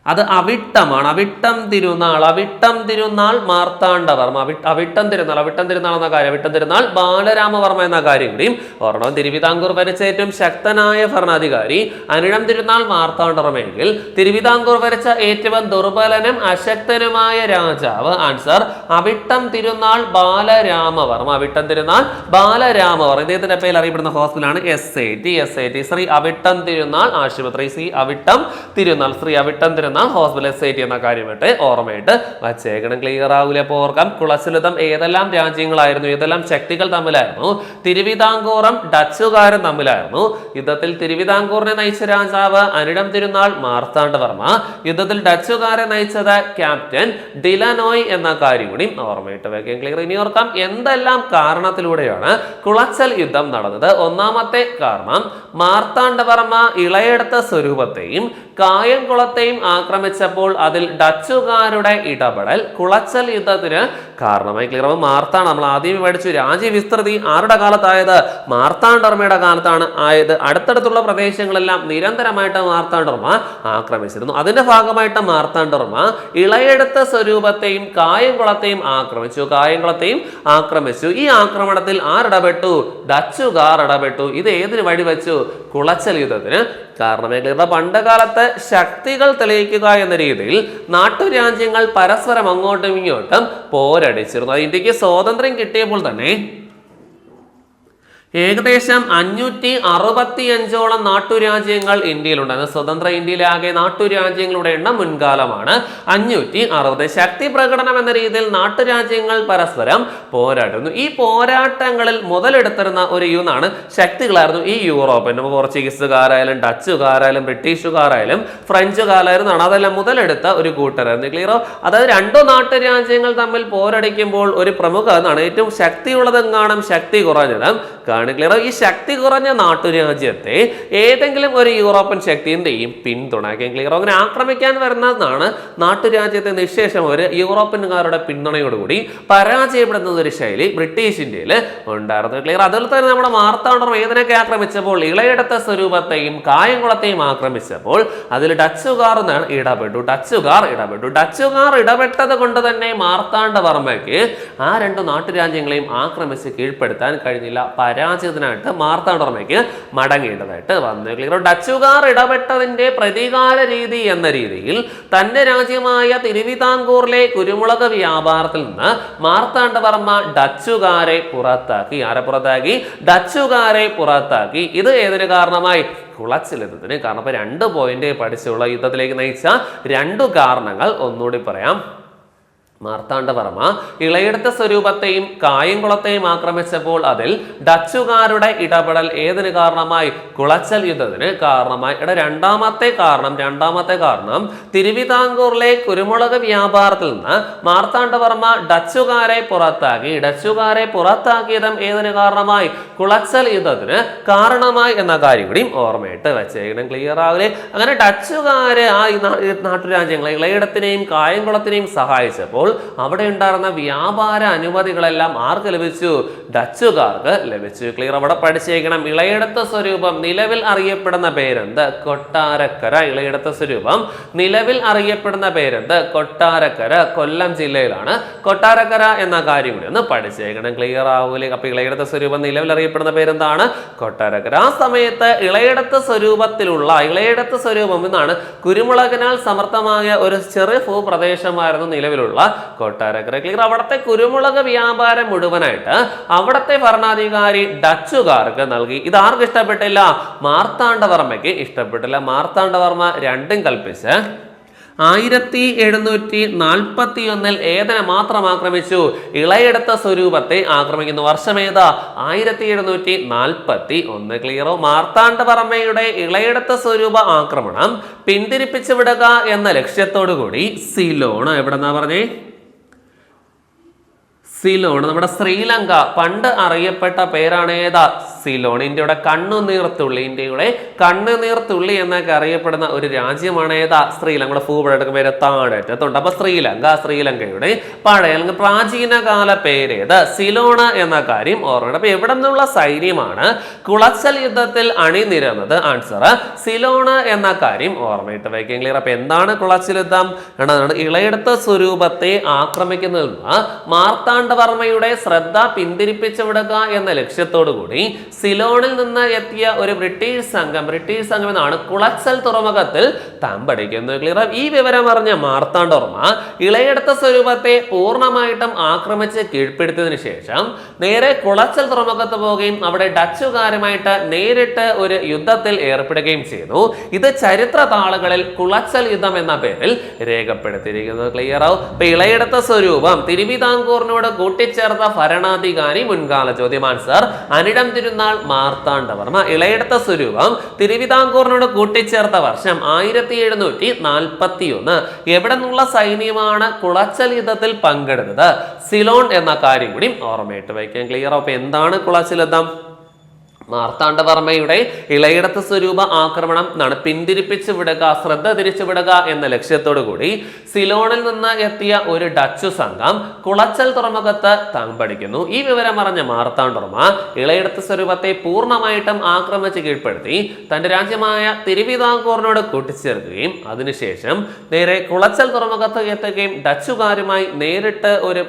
അത് അവിട്ടമാണ്. അവിട്ടം തിരുനാൾ മാർത്താണ്ഡവർമ്മ. അവിട്ടം തിരുനാൾ എന്ന കാര്യം, അവിട്ടം തിരുനാൾ ബാലരാമവർമ്മ എന്ന കാര്യം കൂടിയും ഓർമ്മ. തിരുവിതാംകൂർ ഭരിച്ച ഏറ്റവും ശക്തനായ ഭരണാധികാരി അനിഴം തിരുനാൾ മാർത്താണ്ഡവർമ്മയെങ്കിൽ തിരുവിതാംകൂർ ഭരിച്ച ഏറ്റവും ദുർബലനും അശക്തനുമായ രാജാവ്? ആൻസർ അവിട്ടം തിരുനാൾ ബാലരാമവർമ്മ. അവിട്ടം തിരുനാൾ ബാലരാമവർമ്മ. ഇദ്ദേഹത്തിന്റെ പേരിൽ അറിയപ്പെടുന്ന ഹോസ്പിറ്റലാണ് SAT. ശ്രീ അവിട്ടം തിരുനാൾ ആശുപത്രി. ശ്രീ അവിട്ടം തിരുനാൾ ഹോസ്പിറ്റൽ SAT എന്ന കാര്യമായിട്ട് ഓർമ്മയിട്ട് വച്ചേക്കണം. ക്ലിയർ ആവൂല? അപ്പോൾ ഓർക്കാം. കുളച്ചിലുതം ഏതെല്ലാം രാജ്യങ്ങളായിരുന്നു, ഏതെല്ലാം ശക്തികൾ തമ്മിലായിരുന്നു? തിരുവിതാംകൂറും ഡച്ചുകാരും തമ്മിലായിരുന്നു. യുദ്ധത്തിൽ തിരുവിതാംകൂറിനെ നയിച്ച രാജാവ് അനിഴം തിരുനാൾ മാർത്താണ്ഡവർമ്മ. യുദ്ധത്തിൽ ഡച്ചുകാരെ നയിച്ചത് ക്യാപ്റ്റൻ ഡിലനോയ് എന്ന കാര്യം കൂടി ഓർമ്മയിട്ട് വെക്കാം. ക്ലിയർ? ഇനി ഓർക്കാം. എന്തെല്ലാം കാരണത്തിലൂടെയാണ് കുളച്ചൽ യുദ്ധം നടന്നത്? ഒന്നാമത്തെ കാരണം മാർത്താണ്ഡവർമ്മ ഇളയെടുത്ത സ്വരൂപത്തെയും കായംകുളത്തെയും ആക്രമിച്ചപ്പോൾ അതിൽ ഡച്ചുകാരുടെ ഇടപെടൽ കുളച്ചൽ യുദ്ധത്തിന് കാരണമായി. ക്ലിയർ? നമ്മൾ ആദ്യം പഠിച്ചു രാജ്യവിസ്തൃതി ആരുടെ കാലത്തായത്? മാർത്താണ്ഡവർമ്മയുടെ കാലത്താണ് ആയത്. അടുത്തടുത്തുള്ള പ്രദേശങ്ങളെല്ലാം നിരന്തരമായിട്ട് മാർത്താണ്ഡവർമ്മ ആക്രമിച്ചിരുന്നു. അതിന്റെ ഭാഗമായിട്ട് മാർത്താണ്ഡവർമ്മ ഇളയെടുത്ത സ്വരൂപത്തെയും കായംകുളത്തെയും ആക്രമിച്ചു. ഈ ആക്രമണത്തിൽ ആരിടപെട്ടു? ഡച്ചുകാർ ഇടപെട്ടു. ഇത് ഏതിന് വഴിവെച്ചു? കുളച്ചൽ യുദ്ധത്തിന് കാരണമായി. പണ്ട് കാലത്ത് ശക്തികൾ തെളിയിക്കുക എന്ന രീതിയിൽ നാട്ടുരാജ്യങ്ങൾ പരസ്പരം അങ്ങോട്ടും ഇങ്ങോട്ടും പോരടിച്ചിരുന്നു. ഇന്ത്യക്ക് സ്വാതന്ത്ര്യം കിട്ടിയപ്പോൾ തന്നെ ഏകദേശം 565ഓളം നാട്ടുരാജ്യങ്ങൾ ഇന്ത്യയിലുണ്ടായിരുന്നു. സ്വതന്ത്ര ഇന്ത്യയിലെ ആകെ നാട്ടുരാജ്യങ്ങളുടെ എണ്ണം മുൻകാലമാണ് 560. ശക്തി പ്രകടനം എന്ന രീതിയിൽ നാട്ടുരാജ്യങ്ങൾ പരസ്പരം പോരാടുന്നു. ഈ പോരാട്ടങ്ങളിൽ മുതലെടുത്തിരുന്ന ഒരു യൂണാണ് ശക്തികളായിരുന്നു ഈ യൂറോപ്യൻ. പോർച്ചുഗീസുകാരായാലും ഡച്ചുകാരായാലും ബ്രിട്ടീഷുകാരായാലും ഫ്രഞ്ചുകാരായാലും അതെല്ലാം മുതലെടുത്ത ഒരു കൂട്ടരായിരുന്നു. ക്ലിയറോ? അതായത് രണ്ടു നാട്ടുരാജ്യങ്ങൾ തമ്മിൽ പോരടിക്കുമ്പോൾ ഒരു പ്രമുഖ എന്നാണ് ഏറ്റവും ശക്തിയുള്ളതും കാണും ശക്തി കുറഞ്ഞതും കാണും. ഈ ശക്തി കുറഞ്ഞ നാട്ടുരാജ്യത്തെ ഏതെങ്കിലും ഒരു യൂറോപ്യൻ ശക്തി എന്ത് ചെയ്യും? പിന്തുണയ്ക്കും. ക്ലിയർ? അങ്ങനെ ആക്രമിക്കാൻ വരുന്നതാണ് നാട്ടുരാജ്യത്തെ നിശേഷം ഒരു യൂറോപ്യൻകാരുടെ പിന്തുണയോടുകൂടി പരാജയപ്പെടുന്ന ഒരു ശൈലി ബ്രിട്ടീഷ് ഇന്ത്യയിൽ ഉണ്ടായിരുന്നു. ക്ലിയർ? അതുപോലെ തന്നെ നമ്മുടെ മാർത്താണ്ഡവർമ്മ ഏതിനൊക്കെ ആക്രമിച്ചപ്പോൾ? ഇളയെടുത്ത സ്വരൂപത്തെയും കായംകുളത്തെയും ആക്രമിച്ചപ്പോൾ അതിൽ ഡച്ചുകാർ ഇടപെട്ടു. ഡച്ചുകാർ ഇടപെട്ടത് കൊണ്ട് തന്നെ മാർത്താണ്ഡവർമ്മയ്ക്ക് ആ രണ്ടു നാട്ടുരാജ്യങ്ങളെയും ആക്രമിച്ച് കീഴ്പ്പെടുത്താൻ കഴിഞ്ഞില്ല. പരാജയത്തിനായിട്ട് മാർത്താണ്ഡവർമ്മയ്ക്ക് മടങ്ങേണ്ടതായിട്ട് വന്നു. ക്ലിയർ? ഡച്ചുകാർ ഇടപെട്ടതിന്റെ പ്രതികാര രീതി എന്ന രീതിയിൽ തന്റെ രാജ്യമായ തിരുവിതാംകൂറിലെ കുരുമുളക് വ്യാപാരത്തിൽ നിന്ന് മാർത്താണ്ഡവർമ്മ ഡച്ചുകാരെ പുറത്താക്കി. ആരെ പുറത്താക്കി? ഡച്ചുകാരെ പുറത്താക്കി. ഇത് ഏതിന് കാരണമായി? കുളച്ചൽ യുദ്ധത്തിന് കാരണം. അപ്പൊ 2 പോയിന്റ് പഠിച്ചുള്ള യുദ്ധത്തിലേക്ക് നയിച്ച 2 കാരണങ്ങൾ ഒന്നുകൂടി പറയാം. മാർത്താണ്ഡവർമ്മ ഇളയെടുത്ത സ്വരൂപത്തെയും കായംകുളത്തെയും ആക്രമിച്ചപ്പോൾ അതിൽ ഡച്ചുകാരുടെ ഇടപെടൽ ഏതിന് കാരണമായി? കുളച്ചൽ യുദ്ധത്തിന് കാരണമായി. രണ്ടാമത്തെ കാരണം തിരുവിതാംകൂറിലെ കുരുമുളക് വ്യാപാരത്തിൽ നിന്ന് മാർത്താണ്ഡവർമ്മ ഡച്ചുകാരെ പുറത്താക്കിയതും ഏതിന് കാരണമായി? കുളച്ചൽ യുദ്ധത്തിന് കാരണമായി എന്ന കാര്യം കൂടി ഓർമ്മയിട്ട് വെച്ചേക്കണം. ക്ലിയർ ആവില്ലേ? അങ്ങനെ ഡച്ചുകാര് ആ നാട്ടുരാജ്യങ്ങളെ ഇളയിടത്തിനെയും കായംകുളത്തിനെയും സഹായിച്ചപ്പോൾ പിടിച്ചെടുത്തപ്പോൾ അവിടെ ഉണ്ടായിരുന്ന വ്യാപാര അനുമതികളെല്ലാം ആർക്ക് ലഭിച്ചു? ഡച്ചുകാർക്ക് ലഭിച്ചു. ക്ലിയർ? അവിടെ പഠിച്ചേക്കണം. ഇളയെടുത്ത സ്വരൂപം നിലവിൽ അറിയപ്പെടുന്ന പേരെന്ത്? കൊട്ടാരക്കര. ഇളയെടുത്ത സ്വരൂപം നിലവിൽ അറിയപ്പെടുന്ന പേരെന്ത്? കൊട്ടാരക്കര. കൊല്ലം ജില്ലയിലാണ് കൊട്ടാരക്കര എന്ന കാര്യം കൂടി ഒന്ന് പഠിച്ചേക്കണം. ക്ലിയർ ആവൂലേ? അപ്പൊ ഇളയെടുത്ത സ്വരൂപം നിലവിൽ അറിയപ്പെടുന്ന പേരെന്താണ്? കൊട്ടാരക്കര. ആ സമയത്ത് ഇളയെടുത്ത സ്വരൂപം എന്നാണ് കുരുമുളകിനാൽ സമർത്ഥമായ ഒരു ചെറിയ ഭൂപ്രദേശമായിരുന്നു നിലവിലുള്ള കൊട്ടാരക്കര. ക്ലിയർ? അവിടുത്തെ കുരുമുളക് വ്യാപാരം മുഴുവനായിട്ട് അവിടുത്തെ ഭരണാധികാരി ഡച്ചുകാർക്ക് നൽകി. ഇത് ആർക്ക് ഇഷ്ടപ്പെട്ടില്ല? മാർത്താണ്ഡവർമ്മയ്ക്ക് ഇഷ്ടപ്പെട്ടില്ല. മാർത്താണ്ഡവർമ്മ രണ്ടും കൽപ്പിച്ച് 1741 ഏതിനെ മാത്രം ആക്രമിച്ചു? ഇളയെടുത്ത സ്വരൂപത്തെ ആക്രമിക്കുന്നു. വർഷമേതാ? 1741. ക്ലിയറോ? മാർത്താണ്ഡവർമ്മയുടെ ഇളയെടുത്ത സ്വരൂപ ആക്രമണം പിന്തിരിപ്പിച്ചു വിടുക എന്ന ലക്ഷ്യത്തോടു കൂടി സിലോൺ, എവിടെന്നാ പറഞ്ഞേ? സിലോൺ. നമ്മുടെ ശ്രീലങ്ക പണ്ട് അറിയപ്പെട്ട പേരാണ് ഏതാ? സിലോൺ. ഇന്ത്യയുടെ കണ്ണുനീർത്തുള്ളി എന്നൊക്കെ അറിയപ്പെടുന്ന ഒരു രാജ്യമാണ് ഏതാ? ശ്രീലങ്ക. ഭൂപടം പേര് താഴെറ്റത്തുണ്ട്. അപ്പൊ ശ്രീലങ്കയുടെ പഴയ അല്ലെങ്കിൽ പ്രാചീന കാല പേരേത്? സിലോൺ എന്ന കാര്യം ഓർമ്മ. അപ്പൊ എവിടെ നിന്നുള്ള സൈന്യമാണ് കുളച്ചൽ യുദ്ധത്തിൽ അണിനിരന്നത്? ആൻസർ സിലോൺ എന്ന കാര്യം ഓർമ്മയിട്ട് വയ്ക്കാൻ. ക്ലിയർ? അപ്പൊ എന്താണ് കുളച്ചൽ യുദ്ധം? ഇളയെടുത്ത സ്വരൂപത്തെ ആക്രമിക്കുന്നതിന് മാർത്താണ്ഡവർമ്മയുടെ ശ്രദ്ധ പിന്തിരിപ്പിച്ചു വിടുക എന്ന ലക്ഷ്യത്തോടു കൂടി സിലോണിൽ നിന്ന് എത്തിയ ഒരു ബ്രിട്ടീഷ് സംഘം എന്നാണ് കുളച്ചൽ തുറമുഖത്തിൽ തമ്പടിക്കുന്നത്. ക്ലിയർ? ഈ വിവരം അറിഞ്ഞ മാർത്താണ്ഡവർമ്മ ഇളയെടുത്ത സ്വരൂപത്തെ പൂർണ്ണമായിട്ടും ആക്രമിച്ച് കീഴ്പ്പെടുത്തിയതിനു ശേഷം നേരെ കുളച്ചൽ തുറമുഖത്ത് പോവുകയും അവിടെ ഡച്ചുകാരുമായിട്ട് നേരിട്ട് ഒരു യുദ്ധത്തിൽ ഏർപ്പെടുകയും ചെയ്തു. ഇത് ചരിത്ര താളുകളിൽ കുളച്ചൽ യുദ്ധം എന്ന പേരിൽ രേഖപ്പെടുത്തിയിരിക്കുന്നത്. ക്ലിയർ ആവും? ഇപ്പൊ ഇളയെടുത്ത സ്വരൂപം തിരുവിതാംകൂറിനോട് കൂട്ടിച്ചേർത്ത ഭരണാധികാരി? മുൻകാല ചോദ്യം. ആൻസർ അനിടം തിരുനാൾ മാർത്താണ്ഡവർമ്മ. ഇളയെടുത്ത സ്വരൂപം തിരുവിതാംകൂറിനോട് കൂട്ടിച്ചേർത്ത വർഷം 1741. എവിടെ നിന്നുള്ള സൈന്യമാണ് കുളച്ചൽ യുദ്ധത്തിൽ പങ്കെടുത്തത്? സിലോൺ എന്ന കാര്യം കൂടി ഓർമ്മയിട്ട് വയ്ക്കാൻ. ക്ലിയർ? അപ്പൊ എന്താണ് കുളച്ചൽ യുദ്ധം? മാർത്താണ്ഡവർമ്മയുടെ ഇളയെടുത്ത സ്വരൂപ ആക്രമണം പിന്തിരിപ്പിച്ചു വിടുക, ശ്രദ്ധ തിരിച്ചുവിടുക എന്ന ലക്ഷ്യത്തോടു കൂടി സിലോണിൽ നിന്ന് എത്തിയ ഒരു ഡച്ചു സംഘം കുളച്ചൽ തുറമുഖത്ത് തമ്പടിക്കുന്നു. ഈ വിവരം അറിഞ്ഞ മാർത്താണ്ഡവർമ്മ ഇളയെടുത്ത സ്വരൂപത്തെ പൂർണ്ണമായിട്ടും ആക്രമിച്ച് കീഴ്പ്പെടുത്തി തന്റെ രാജ്യമായ തിരുവിതാംകൂറിനോട് കൂട്ടിച്ചേർക്കുകയും അതിനുശേഷം നേരെ കുളച്ചൽ തുറമുഖത്ത് എത്തുകയും ഡച്ചുകാരുമായി നേരിട്ട് ഒരു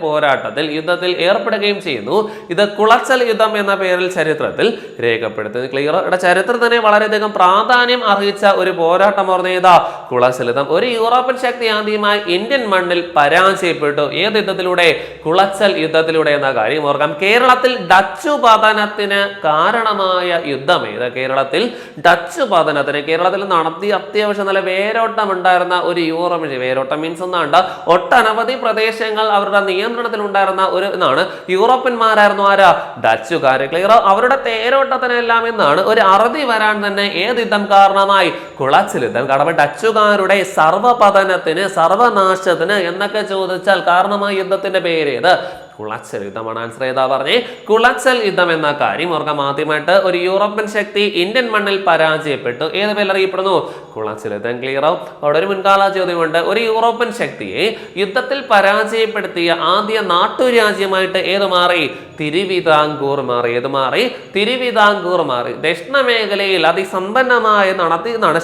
യുദ്ധത്തിൽ ഏർപ്പെടുകയും ചെയ്യുന്നു. ഇത് കുളച്ചൽ യുദ്ധം എന്ന പേരിൽ ചരിത്രത്തിൽ രേഖപ്പെടുത്തുന്നത്. ക്ലിയർ? ഇവിടെ ചരിത്രത്തിന് വളരെയധികം പ്രാധാന്യം അർഹിച്ച ഒരു പോരാട്ടമായിരുന്നു ഏതാ? കുളച്ചൽ യുദ്ധം. ഒരു യൂറോപ്യൻ ശക്തി ആദ്യമായി ഇന്ത്യൻ മണ്ണിൽ പരാജയപ്പെട്ടു. ഏത് യുദ്ധത്തിലൂടെ? കുളച്ചൽ യുദ്ധത്തിലൂടെ എന്ന കാര്യം ഓർക്കാം. കേരളത്തിൽ ഡച്ചു പതനത്തിന് കാരണമായ യുദ്ധം ഏത്? കേരളത്തിൽ നടത്തി അത്യാവശ്യം നല്ല വേരോട്ടം ഉണ്ടായിരുന്ന ഒരു യൂറോപ്യൻ, വേരോട്ടം മീൻസ് ഒന്നാണ്ട് ഒട്ടനവധി പ്രദേശങ്ങൾ അവരുടെ നിയന്ത്രണത്തിൽ ഉണ്ടായിരുന്ന ഒരു എന്നാണ് യൂറോപ്യന്മാരായിരുന്നു. ആരാ? ഡച്ചുകാര്. ക്ലിയർ? അവരുടെ തേരോട്ടത്തിനെല്ലാം എന്നാണ് ഒരു അറുതി വരാൻ തന്നെ ഏത് യുദ്ധം കാരണമായി? കുളച്ചൽ യുദ്ധം. കാരണം ഡച്ചുകാരുടെ സർവപതനത്തിന്, സർവനാശത്തിന് എന്നൊക്കെ ചോദിച്ചാൽ കാരണമായ യുദ്ധത്തിന്റെ പേരേത്? കുളച്ചൽ യുദ്ധമാണ്. ആൻസർ ഏതാ പറഞ്ഞേ? കുളച്ചൽ യുദ്ധം എന്ന കാര്യം ഓർക്കാം. ആദ്യമായിട്ട് ഒരു യൂറോപ്യൻ ശക്തി ഇന്ത്യൻ മണ്ണിൽ പരാജയപ്പെട്ടു. ഏത് പേരിൽ അറിയപ്പെടുന്നു? കുളച്ചൽ യുദ്ധം. ക്ലിയർ ആവും? അവിടെ ഒരു മുൻകാല ചോദ്യമുണ്ട്. ഒരു യൂറോപ്യൻ ശക്തിയെ യുദ്ധത്തിൽ പരാജയപ്പെടുത്തിയ ആദ്യ നാട്ടുരാജ്യമായിട്ട് ഏത് മാറി? തിരുവിതാംകൂർ മാറി. ഏത് മാറി? തിരുവിതാംകൂർ മാറി. ദക്ഷിണ മേഖലയിൽ അതിസമ്പന്നമായ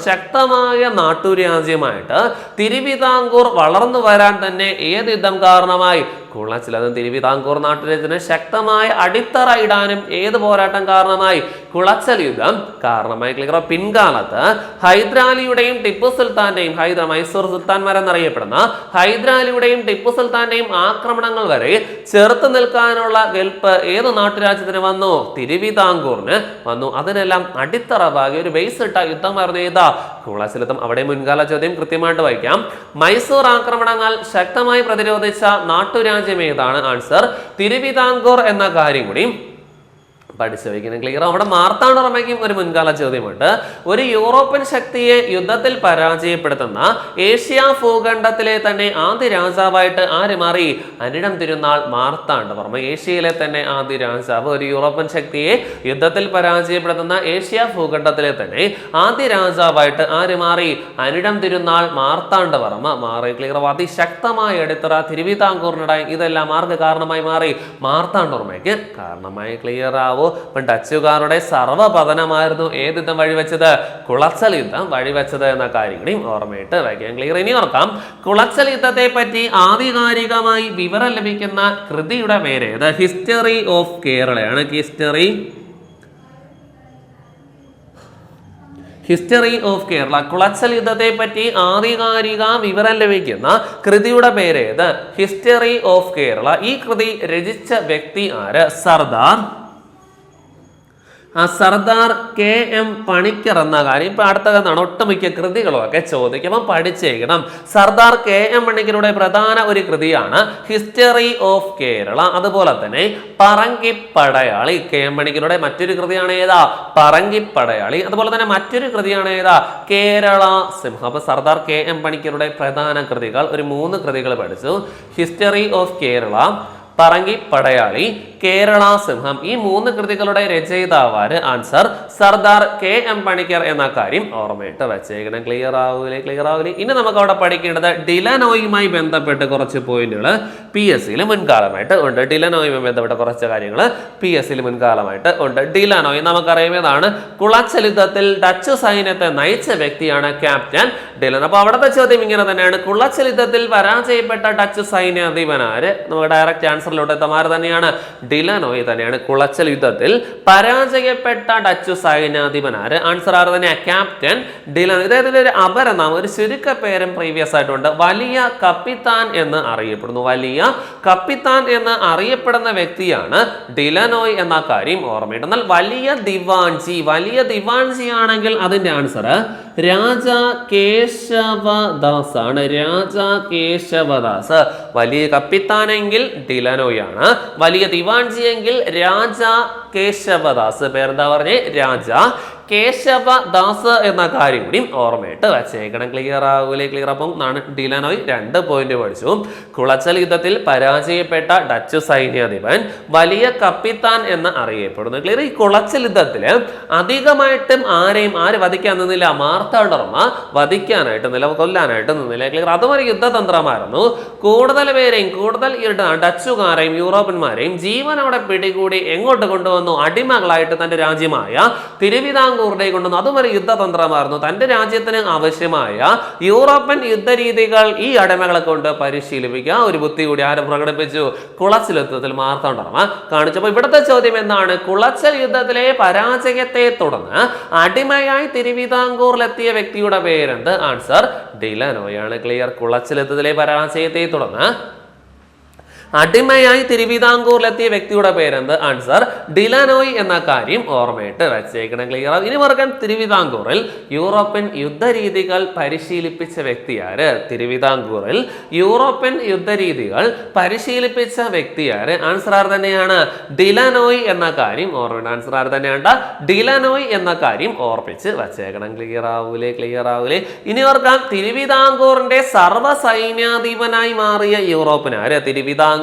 ശക്തമായ നാട്ടുരാജ്യമായിട്ട് തിരുവിതാംകൂർ വളർന്നു വരാൻ തന്നെ ഏത് യുദ്ധം കാരണമായി? കുളച്ചൽ. അതും തിരുവിതാംകൂർ നാട്ടുരാജ്യത്തിന് ശക്തമായ അടിത്തറ ഇടാനും ഏത് പോരാട്ടം കാരണമായി? കുളച്ചൽ യുദ്ധം കാരണമായി. ക്ലിയർ? പിൻകാലത്ത് ഹൈദരാലിയുടെയും ടിപ്പു സുൽത്താന്റെയും മൈസൂർ സുൽത്താൻമാരെന്നറിയപ്പെടുന്ന ഹൈദരാലിയുടെയും ടിപ്പു സുൽത്താന്റെയും ആക്രമണങ്ങൾ വരെ ചെറുത്തു നിൽക്കാനുള്ള കെൽപ്പ് ഏത് നാട്ടുരാജ്യത്തിന് വന്നു? തിരുവിതാംകൂറിന് വന്നു. അതിനെല്ലാം അടിത്തറ ഭാഗം ഒരു ബേസ് ഇട്ട യുദ്ധമായിരുന്നു ഏതാ? കുളച്ചൽ യുദ്ധം. അവിടെ മുൻകാല ചോദ്യം കൃത്യമായിട്ട് വായിക്കാം. മൈസൂർ ആക്രമണങ്ങൾ ശക്തമായി പ്രതിരോധിച്ച നാട്ടുരാജ്യം ഏതാണ്? ആൻസർ തിരുവിതാംകൂർ എന്ന കാര്യം കൂടി പഠിച്ചു വയ്ക്കണം. ക്ലിയർ? അവിടെ മാർത്താണ്ഡവർമ്മയ്ക്കും ഒരു മുൻകാല ചോദ്യമുണ്ട്. ഒരു യൂറോപ്യൻ ശക്തിയെ യുദ്ധത്തിൽ പരാജയപ്പെടുത്തുന്ന ഏഷ്യ ഭൂഖണ്ഡത്തിലെ തന്നെ ആദ്യ രാജാവായിട്ട് ആര് മാറി? അനിഴം തിരുനാൾ മാർത്താണ്ഡവർമ്മ. ഏഷ്യയിലെ തന്നെ ആദ്യ രാജാവ്, ഒരു യൂറോപ്യൻ ശക്തിയെ യുദ്ധത്തിൽ പരാജയപ്പെടുത്തുന്ന ഏഷ്യ ഭൂഖണ്ഡത്തിലെ തന്നെ ആദ്യ രാജാവായിട്ട് ആര് മാറി? അനിഴം തിരുനാൾ മാർത്താണ്ഡവർമ്മ മാറി. ക്ലിയർ? അതിശക്തമായ അടിത്തറ തിരുവിതാംകൂറിനുണ്ടായി. ഇതെല്ലാം ആർക്ക് കാരണമായി മാറി? മാർത്താണ്ഡവർമ്മയ്ക്ക് കാരണമായി. ക്ലിയർ ആവോ? ഇപ്പം ഡച്ചുകാരുടെ സർവ്വപതനമായിരുന്നു ഏത് യുദ്ധം വഴിവെച്ചത്? കുളച്ചൽ യുദ്ധം വഴിവെച്ചത് എന്ന കാര്യം കൂടി ഓർമ്മയിട്ട് വയ്ക്കാം. ക്ലിയർ? ഇനി ഓർക്കാം, കുളച്ചൽ യുദ്ധത്തെ പറ്റി ആധികാരികമായി വിവരം ലഭിക്കുന്ന കൃതിയുടെ പേര് ദ ഹിസ്റ്ററി ഓഫ് കേരളയാണ്. History of Kerala. കുളച്ചൽ യുദ്ധത്തെ പറ്റി ആധികാരിക വിവരം ലഭിക്കുന്ന കൃതിയുടെ പേര് ദ ഹിസ്റ്ററി ഓഫ് കേരള. ഈ കൃതി രചിച്ച വ്യക്തി ആര്? സർദാർ KM പണിക്കർ എന്ന കാര്യം ഇപ്പൊ അടുത്തതാണ്. ഒട്ടുമിക്ക കൃതികളൊക്കെ ചോദിക്കും, അപ്പം പഠിച്ചേക്കണം. സർദാർ KM പണിക്കരുടെ പ്രധാന ഒരു കൃതിയാണ് ഹിസ്റ്ററി ഓഫ് കേരള. അതുപോലെ തന്നെ പറങ്കിപ്പടയാളി, KM പണിക്കരുടെ മറ്റൊരു കൃതിയാണ് ഏതാ? പറങ്കിപ്പടയാളി. അതുപോലെ തന്നെ മറ്റൊരു കൃതിയാണ് ഏതാ? കേരള സിംഹം. അപ്പൊ സർദാർ KM പണിക്കരുടെ പ്രധാന കൃതികൾ ഒരു 3 കൃതികൾ പഠിച്ചു. ഹിസ്റ്ററി ഓഫ് കേരള, പറങ്കിപ്പടയാളി, കേരള സിംഹം. ഈ 3 കൃതികളുടെ രചയിതാവാര്? ആൻസർ സർദാർ KM പണിക്കർ എന്ന കാര്യം ഓർമ്മയിട്ട് വെച്ചേക്കണം. ക്ലിയർ ആവൂലേ? ഇനി നമുക്ക് അവിടെ പഠിക്കേണ്ടത് ഡിലനോയുമായി ബന്ധപ്പെട്ട് കുറച്ച് പോയിന്റുകൾ PSCയിൽ മുൻകാലമായിട്ട് ഉണ്ട്. ഡിലനോയുമായി ബന്ധപ്പെട്ട കുറച്ച് കാര്യങ്ങൾ PSCയിൽ മുൻകാലമായിട്ട് ഉണ്ട്. ഡിലനോയ് നമുക്കറിയാവുന്നതാണ്. കുളച്ചൽ യുദ്ധത്തിൽ ഡച്ച് സൈന്യത്തെ നയിച്ച വ്യക്തിയാണ് ക്യാപ്റ്റൻ ഡിലൻ. അപ്പൊ അവിടുത്തെ ചോദ്യം ഇങ്ങനെ തന്നെയാണ്. കുളച്ചൽ യുദ്ധത്തിൽ പരാജയപ്പെട്ട ഡച്ച് സൈന്യാധിപനാര്? നമുക്ക് ഡയറക്റ്റ് ആൻസറിലോട്ട് എത്തമാര് തന്നെയാണ്, ഡിലനോയ് തന്നെയാണ്. കുളച്ചൽ യുദ്ധത്തിൽ പരാജയപ്പെട്ട ഡച്ച് സൈന്യാധിപനാര്? ആൻസർ ആര് തന്നെയാ? Captain De Lannoy. ഇദ്ദേഹത്തിന്റെ ഒരു അപരനാമം, ഒരു ചുരുക്ക പേരും പ്രീവിയസ് ആയിട്ടുണ്ട്. വലിയ കപ്പിത്താൻ എന്ന് അറിയപ്പെടുന്നു. വലിയ കപ്പിത്താൻ എന്ന് അറിയപ്പെടുന്ന വ്യക്തിയാണ് ഡിലനോയ് എന്ന കാര്യം ഓർമ്മയുണ്ട്. എന്നാൽ വലിയ ദിവാൻജി ആണെങ്കിൽ അതിന്റെ ആൻസർ രാജ കേശവദാസ് ആണ്. രാജ കേശവദാസ്. വലിയ കപ്പിത്താനെങ്കിൽ ഡിലനോയ് ആണ്. വലിയ ദിവാൻജി എങ്കിൽ രാജ കേശവദാസ്. പേരെന്താ പറഞ്ഞേ? രാജ കേശവദാസ് എന്ന കാര്യം കൂടി ഓർമ്മയിട്ട് വച്ചേക്കണം. ക്ലിയർ ആവൂലേ? അപ്പം ഡിലനോയ് 2 പോയിന്റ് പഠിച്ചു. കുളച്ചൽ യുദ്ധത്തിൽ പരാജയപ്പെട്ട ഡച്ച് സൈന്യാധിപൻ വലിയ കപ്പിത്താൻ എന്ന് അറിയപ്പെടുന്നു. ക്ലിയർ? ഈ കുളച്ചൽ യുദ്ധത്തിൽ അധികമായിട്ടും ആര് വധിക്കാൻ നിന്നില്ല? മാർത്താണ്ഡവർമ്മ വധിക്കാനായിട്ട് കൊല്ലാനായിട്ട് നിന്നില്ല. ക്ലിയർ? അതും ഒരു യുദ്ധതന്ത്രമായിരുന്നു. കൂടുതൽ പേരെയും ഡച്ചുകാരെയും യൂറോപ്യന്മാരെയും ജീവനോടെ പിടികൂടി എങ്ങോട്ട് കൊണ്ടുവന്നു? അടിമകളായിട്ട് തന്റെ രാജ്യമായ തിരുവിതാംകൂറിനെ കൊണ്ടുവന്നു. അതും ഒരു യുദ്ധതന്ത്രമായിരുന്നു. തന്റെ രാജ്യത്തിന് ആവശ്യമായ യൂറോപ്യൻ യുദ്ധരീതികൾ ഈ അടിമകളെ കൊണ്ട് പരിശീലിപ്പിക്കുക ഒരു ബുദ്ധി കൂടി ആരും പ്രകടിപ്പിച്ചു? കുളച്ചൽ യുദ്ധത്തിൽ മാർത്താണ്ഡവർമ്മ കാണിച്ചപ്പോൾ ഇവിടുത്തെ ചോദ്യം എന്താണ്? കുളച്ചൽ യുദ്ധത്തിലെ പരാജയത്തെ തുടർന്ന് അടിമയായി തിരുവിതാംകൂറിലെത്തിയ വ്യക്തിയുടെ പേരെന്ത്? ആൻസർ ഡിലനോയ് ആണ്. ക്ലിയർ? കുളച്ചൽ യുദ്ധത്തിലെ പരാജയത്തെ തുടർന്ന് അടിമയായി തിരുവിതാംകൂറിലെത്തിയ വ്യക്തിയുടെ പേരെന്ത്? ആൻസർ ഡിലനോയ് എന്ന കാര്യം ഓർമ്മയിട്ട് വെച്ചേക്കണം. ക്ലിയർ? ഇനി പറയാൻ തിരുവിതാംകൂറിൽ യൂറോപ്യൻ യുദ്ധരീതികൾ പരിശീലിപ്പിച്ച വ്യക്തിയാര്? തിരുവിതാംകൂറിൽ യൂറോപ്യൻ യുദ്ധരീതികൾ പരിശീലിപ്പിച്ച വ്യക്തിയാര്? ആൻസർ ആർ തന്നെയാണ് ഡിലനോയ് എന്ന കാര്യം ഓർമ്മ. ആൻസർ ആർ തന്നെയാണ് ഡിലനോയ് എന്ന കാര്യം ഓർപ്പിച്ച് വെച്ചേക്കണം. ക്ലിയർ ആവൂലേ? ഇനി ഓർക്കാം, തിരുവിതാംകൂറിന്റെ സർവ്വസൈന്യാധിപനായി മാറിയ യൂറോപ്പിനാര്? തിരുവിതാംകൂറിന്റെ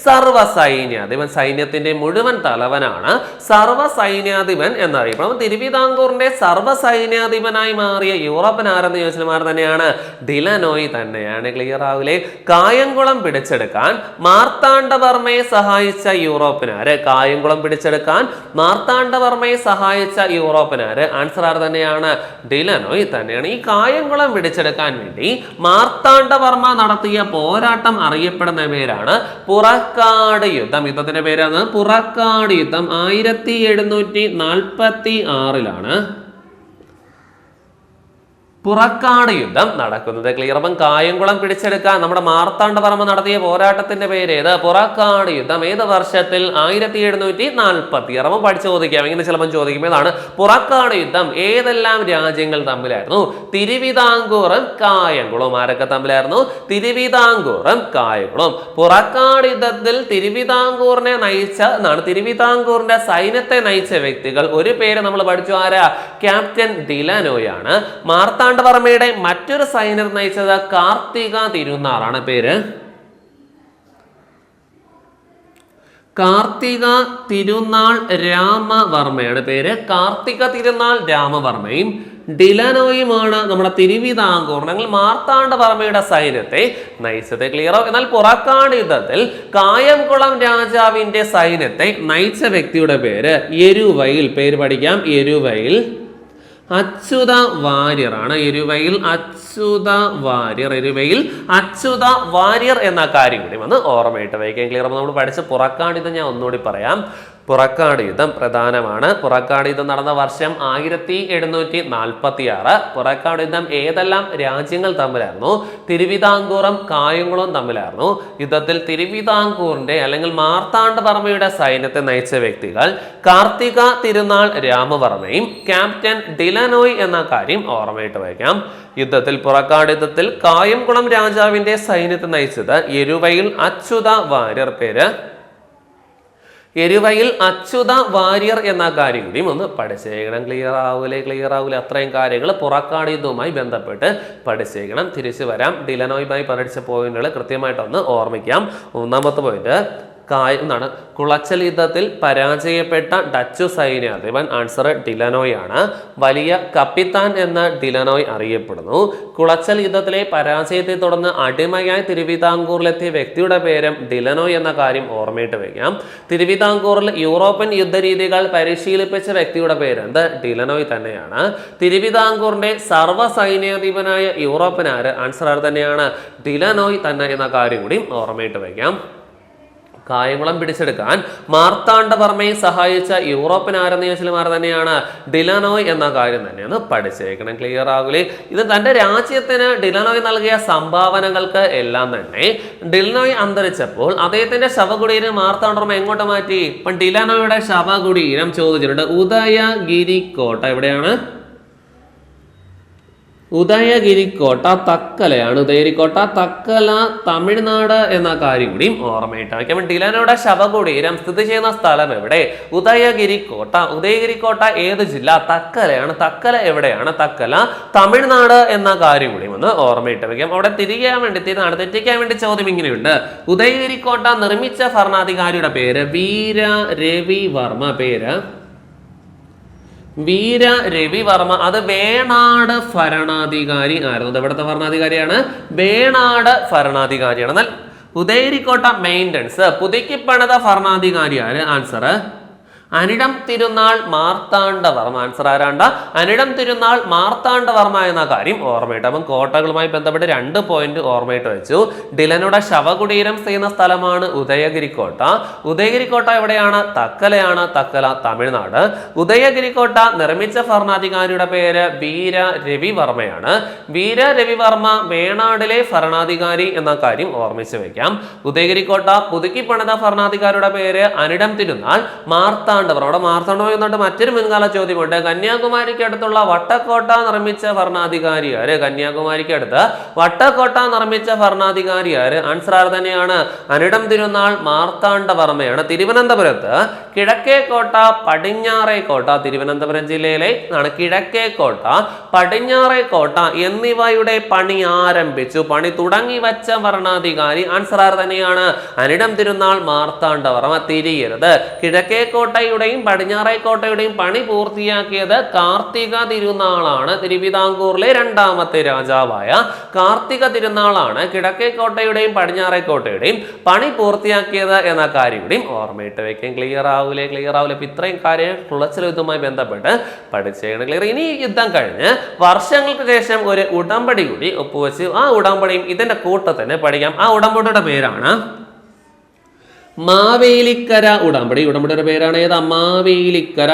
സർവ്വസൈന്യാധിപൻ. സൈന്യത്തിന്റെ മുഴുവൻ തലവനാണ് സർവ്വസൈന്യാധിപൻ എന്നറിയപ്പെടും. തിരുവിതാംകൂറിന്റെ സർവ്വസൈന്യാധിപനായി മാറിയ യൂറോപ്യൻ ആരെന്ന് ചോദിച്ചാൽ തന്നെയാണ് ഡിലനോയ് തന്നെയാണ്. ക്ലിയർ ആവില്ലേ? കായംകുളം പിടിച്ചെടുക്കാൻ മാർത്താണ്ഡവർമ്മയെ സഹായിച്ച യൂറോപ്യനാര്? കായംകുളം പിടിച്ചെടുക്കാൻ മാർത്താണ്ഡവർമ്മയെ സഹായിച്ച യൂറോപ്യനാര്? ആൻസർ ആർ തന്നെയാണ് ഡിലനോയ് തന്നെയാണ്. ഈ കായംകുളം പിടിച്ചെടുക്കാൻ വേണ്ടി മാർത്താണ്ഡവർമ്മ നടത്തിയ പോരാട്ടം അറിയപ്പെടുന്ന പേരാണ് പുറക്കാട് യുദ്ധം. യുദ്ധത്തിന്റെ പേരാണ് പുറക്കാട് യുദ്ധം. 1746 പുറക്കാട് യുദ്ധം നടക്കുന്നത്. ക്ലിയർ. അപ്പം കായംകുളം പിടിച്ചെടുക്കാൻ നമ്മുടെ മാർത്താണ്ഡവർമ്മ നടത്തിയ പോരാട്ടത്തിന്റെ പേര് ഏത്? പുറക്കാട് യുദ്ധം. ഏത് വർഷത്തിൽ? 1746. അപ്പം പഠിച്ചു ചോദിക്കാം, ഇങ്ങനെ ചിലപ്പോൾ ചോദിക്കും. ഏതാണ് പുറക്കാട് യുദ്ധം? ഏതെല്ലാം രാജ്യങ്ങൾ തമ്മിലായിരുന്നു? തിരുവിതാംകൂറും കായംകുളവും. ആരൊക്കെ തമ്മിലായിരുന്നു? തിരുവിതാംകൂറും കായംകുളവും. പുറക്കാട് യുദ്ധത്തിൽ തിരുവിതാംകൂറിനെ നയിച്ച തിരുവിതാംകൂറിന്റെ സൈന്യത്തെ നയിച്ച വ്യക്തികൾ ഒരു പേര് നമ്മൾ പഠിച്ചു. ആരാ? ക്യാപ്റ്റൻ ഡിലനോയാണ്. മാർത്താണ്ഡവർമ്മയുടെ മറ്റൊരു സൈന്യം നയിച്ചത് കാർത്തിക തിരുനാളാണ്. പേര് കാർത്തിക തിരുനാൾ രാമവർമ്മയാണ്. പേര് കാർത്തിക തിരുനാൾ രാമവർമ്മയും ഡിലനോയുമാണ് നമ്മുടെ തിരുവിതാംകൂർ അല്ലെങ്കിൽ മാർത്താണ്ഡവർമ്മയുടെ സൈന്യത്തെ നയിച്ചത്. ക്ലിയറോ? എന്നാൽ പുറക്കാട് യുദ്ധത്തിൽ കായംകുളം രാജാവിന്റെ സൈന്യത്തെ നയിച്ച വ്യക്തിയുടെ പേര് എരുവയിൽ. പേര് പഠിക്കാം. എരുവയിൽ അച്യുത വാര്യർ ആണ്. എരുവയിൽ അച്യുത വാര്യർ. എരുവയിൽ അച്യുത വാര്യർ എന്ന കാര്യം കൂടി വന്ന് ഓർമ്മയിട്ട് വയ്ക്കാം. ക്ലിയർ? നമ്മൾ പഠിച്ച പുറക്കാട് യുദ്ധം ഞാൻ ഒന്നുകൂടി പറയാം. പുറക്കാട് യുദ്ധം പ്രധാനമാണ്. പുറക്കാട് യുദ്ധം നടന്ന വർഷം 1746. പുറക്കാട് യുദ്ധം ഏതെല്ലാം രാജ്യങ്ങൾ തമ്മിലായിരുന്നു? തിരുവിതാംകൂറും കായംകുളവും തമ്മിലായിരുന്നു. യുദ്ധത്തിൽ തിരുവിതാംകൂറിന്റെ അല്ലെങ്കിൽ മാർത്താണ്ഡവർമ്മയുടെ സൈന്യത്തെ നയിച്ച വ്യക്തികൾ കാർത്തിക തിരുനാൾ രാമവർമ്മയും ക്യാപ്റ്റൻ ഡിലനോയ് എന്ന കാര്യം ഓർമ്മയിട്ട് വയ്ക്കാം. യുദ്ധത്തിൽ പുറക്കാട് യുദ്ധത്തിൽ കായംകുളം രാജാവിന്റെ സൈന്യത്തെ നയിച്ചത് എരുവയിൽ അച്യുത വാര്യർ. പേര് എരുവയിൽ അച്യുത വാര്യർ എന്ന കാര്യം കൂടിയും ഒന്ന് പഠിച്ചേക്കണം. ക്ലിയർ ആവൂലേ? അത്രയും കാര്യങ്ങൾ പുറക്കാട് യുദ്ധവുമായി ബന്ധപ്പെട്ട് പഠിച്ചേക്കണം. തിരിച്ചു വരാം. ഡിലനോയുമായി പഠിച്ച പോയിന്റുകൾ കൃത്യമായിട്ടൊന്ന് ഓർമ്മിക്കാം. ഒന്നാമത്തെ പോയിന്റ് കുളച്ചൽ യുദ്ധത്തിൽ പരാജയപ്പെട്ട ഡച്ചു സൈന്യാധിപൻ. ആൻസർ ഡിലനോയ് ആണ്. വലിയ കപ്പിത്താൻ എന്ന ഡിലനോയ് അറിയപ്പെടുന്നു. കുളച്ചൽ യുദ്ധത്തിലെ പരാജയത്തെ തുടർന്ന് അടിമയായി തിരുവിതാംകൂറിലെത്തിയ വ്യക്തിയുടെ പേരും ഡിലനോയ് എന്ന കാര്യം ഓർമ്മയിട്ട് വയ്ക്കാം. തിരുവിതാംകൂറിൽ യൂറോപ്യൻ യുദ്ധരീതികൾ പരിശീലിപ്പിച്ച വ്യക്തിയുടെ പേര് എന്ത്? ഡിലനോയ് തന്നെയാണ്. തിരുവിതാംകൂറിന്റെ സർവ്വ സൈന്യാധിപനായ യൂറോപ്യനാര്? ആൻസർ ആര് തന്നെയാണ്? ഡിലനോയ് തന്നെ എന്ന കാര്യം കൂടി ഓർമ്മയിട്ട് വയ്ക്കാം. കായംകുളം പിടിച്ചെടുക്കാൻ മാർത്താണ്ഡവർമ്മയെ സഹായിച്ച യൂറോപ്യൻ ആരെന്ന് ചോദിച്ചാൽ തന്നെയാണ്? ഡിലനോയ് എന്ന കാര്യം തന്നെയാണ് പഠിച്ചേക്കണം. ക്ലിയർ ആകൂലേ? ഇത് തന്റെ രാജ്യത്തിന് ഡിലനോയ് നൽകിയ സംഭാവനകൾക്ക് എല്ലാം തന്നെ ഡിലനോയ് അന്തരിച്ചപ്പോൾ അദ്ദേഹത്തിന്റെ ശവകുടീരം മാർത്താണ്ഡവർമ്മ എങ്ങോട്ട് മാറ്റി? ഇപ്പം ഡിലനോയുടെ ശവകുടീരം ചോദിച്ചിട്ടുണ്ട്. ഉദയഗിരിക്കോട്ട. എവിടെയാണ്? ഉദയഗിരിക്കോട്ട തക്കലയാണ്. ഉദയഗിരിക്കോട്ട തക്കല തമിഴ്നാട് എന്ന കാര്യം കൂടിയും ഓർമ്മയിട്ട് വയ്ക്കാം. ഡിലനോയുടെ ശവകുടീരം സ്ഥിതി ചെയ്യുന്ന സ്ഥലം എവിടെ? ഉദയഗിരിക്കോട്ട. ഉദയഗിരിക്കോട്ട ഏത് ജില്ല? തക്കലയാണ്. തക്കല എവിടെയാണ്? തക്കല തമിഴ്നാട് എന്ന കാര്യം കൂടി ഒന്ന് ഓർമ്മയിട്ട് വയ്ക്കാം. അവിടെ തെറ്റിക്കാൻ വേണ്ടി ചോദ്യം ഇങ്ങനെയുണ്ട്. ഉദയഗിരിക്കോട്ട നിർമ്മിച്ച ഭരണാധികാരിയുടെ പേര് വീര രവിവർമ്മ. പേര് വീര രവിവർമ്മ. അത് വേണാട് ഭരണാധികാരി ആയിരുന്നു. എവിടുത്തെ ഭരണാധികാരിയാണ്? വേണാട് ഭരണാധികാരിയാണ്. എന്നാൽ ഉദയഗിരിക്കോട്ട മെയിൻ്റനൻസ് പുതുക്കി പണിത ഭരണാധികാരി ആര്? ആൻസർ അനിടം തിരുനാൾ മാർത്താണ്ഡവർമ്മ. ആൻസർ ആരാണ്ട? അനിടം തിരുനാൾ മാർത്താണ്ഡവർമ്മ എന്ന കാര്യം ഓർമ്മയിട്ട്. അപ്പം കോട്ടകളുമായി ബന്ധപ്പെട്ട് 2 പോയിന്റ് ഓർമ്മയിട്ട് വെച്ചു. ഡിലനോയുടെ ശവകുടീരം ചെയ്യുന്ന സ്ഥലമാണ് ഉദയഗിരിക്കോട്ട. ഉദയഗിരിക്കോട്ട എവിടെയാണ്? തക്കലയാണ്. തക്കല തമിഴ്നാട്. ഉദയഗിരിക്കോട്ട നിർമ്മിച്ച ഭരണാധികാരിയുടെ പേര് വീര രവിവർമ്മയാണ്. വീര രവിവർമ്മ വേണാടിലെ ഭരണാധികാരി എന്ന കാര്യം ഓർമ്മിച്ചു വെക്കാം. ഉദയഗിരിക്കോട്ട പുതുക്കി പണിത ഭരണാധികാരിയുടെ പേര് അനിടം തിരുനാൾ മാർത്താണ്ഡവർമ്മ. അവിടെ മാർത്താണ്ഡവർമ്മ എന്നിട്ട് മറ്റൊരു മുൻകാല ചോദ്യമുണ്ട്. കന്യാകുമാരിക്ക് അടുത്തുള്ള വട്ടക്കോട്ട നിർമ്മിച്ച ഭരണാധികാരി ആര്? കന്യാകുമാരിക്ക് അടുത്ത് വട്ടക്കോട്ട നിർമ്മിച്ച ഭരണാധികാരി ആര്? ആൻസർ ആര് തന്നെയാണ്? അനിടം തിരുനാൾ മാർത്താണ്ഡവർമ്മയാണ്. തിരുവനന്തപുരത്ത് കിഴക്കേക്കോട്ട പടിഞ്ഞാറേക്കോട്ട. തിരുവനന്തപുരം ജില്ലയിലെ കിഴക്കേക്കോട്ട പടിഞ്ഞാറേക്കോട്ട എന്നിവയുടെ പണി ആരംഭിച്ചു. പണി തുടങ്ങി വച്ച ഭരണാധികാരി ആൻസർ ആര് തന്നെയാണ്? അനിടം തിരുനാൾ മാർത്താണ്ഡവർമ്മ. തിരിയരുത്. കിഴക്കേക്കോട്ട യും പടിഞ്ഞാറേക്കോട്ടയുടെയും പണി പൂർത്തിയാക്കിയത് കാർത്തിക തിരുനാളാണ്. തിരുവിതാംകൂറിലെ 2ാമത്തെ രാജാവായ കാർത്തിക തിരുനാളാണ് കിഴക്കേക്കോട്ടയുടെയും പടിഞ്ഞാറേക്കോട്ടയുടെയും പണി പൂർത്തിയാക്കിയത് എന്ന കാര്യം കൂടി ഓർമ്മയിട്ട് വെക്കാം. ക്ലിയർ ആവൂലേ? അപ്പൊ ഇത്രയും കാര്യം കുളച്ചൽ യുദ്ധവുമായി ബന്ധപ്പെട്ട് പഠിച്ചേക്കണം. ക്ലിയർ? ഇനി യുദ്ധം കഴിഞ്ഞ് വർഷങ്ങൾക്ക് ശേഷം ഒരു ഉടമ്പടി കൂടി ഒപ്പുവെച്ച് ആ ഉടമ്പടിയും ഇതിന്റെ കൂട്ടത്തിന് പഠിക്കാം. ആ ഉടമ്പടിയുടെ പേരാണ് മാവേലിക്കര ഉടമ്പടി. ഉടമ്പടിയുടെ പേരാണ് ഏതാ? മാവേലിക്കര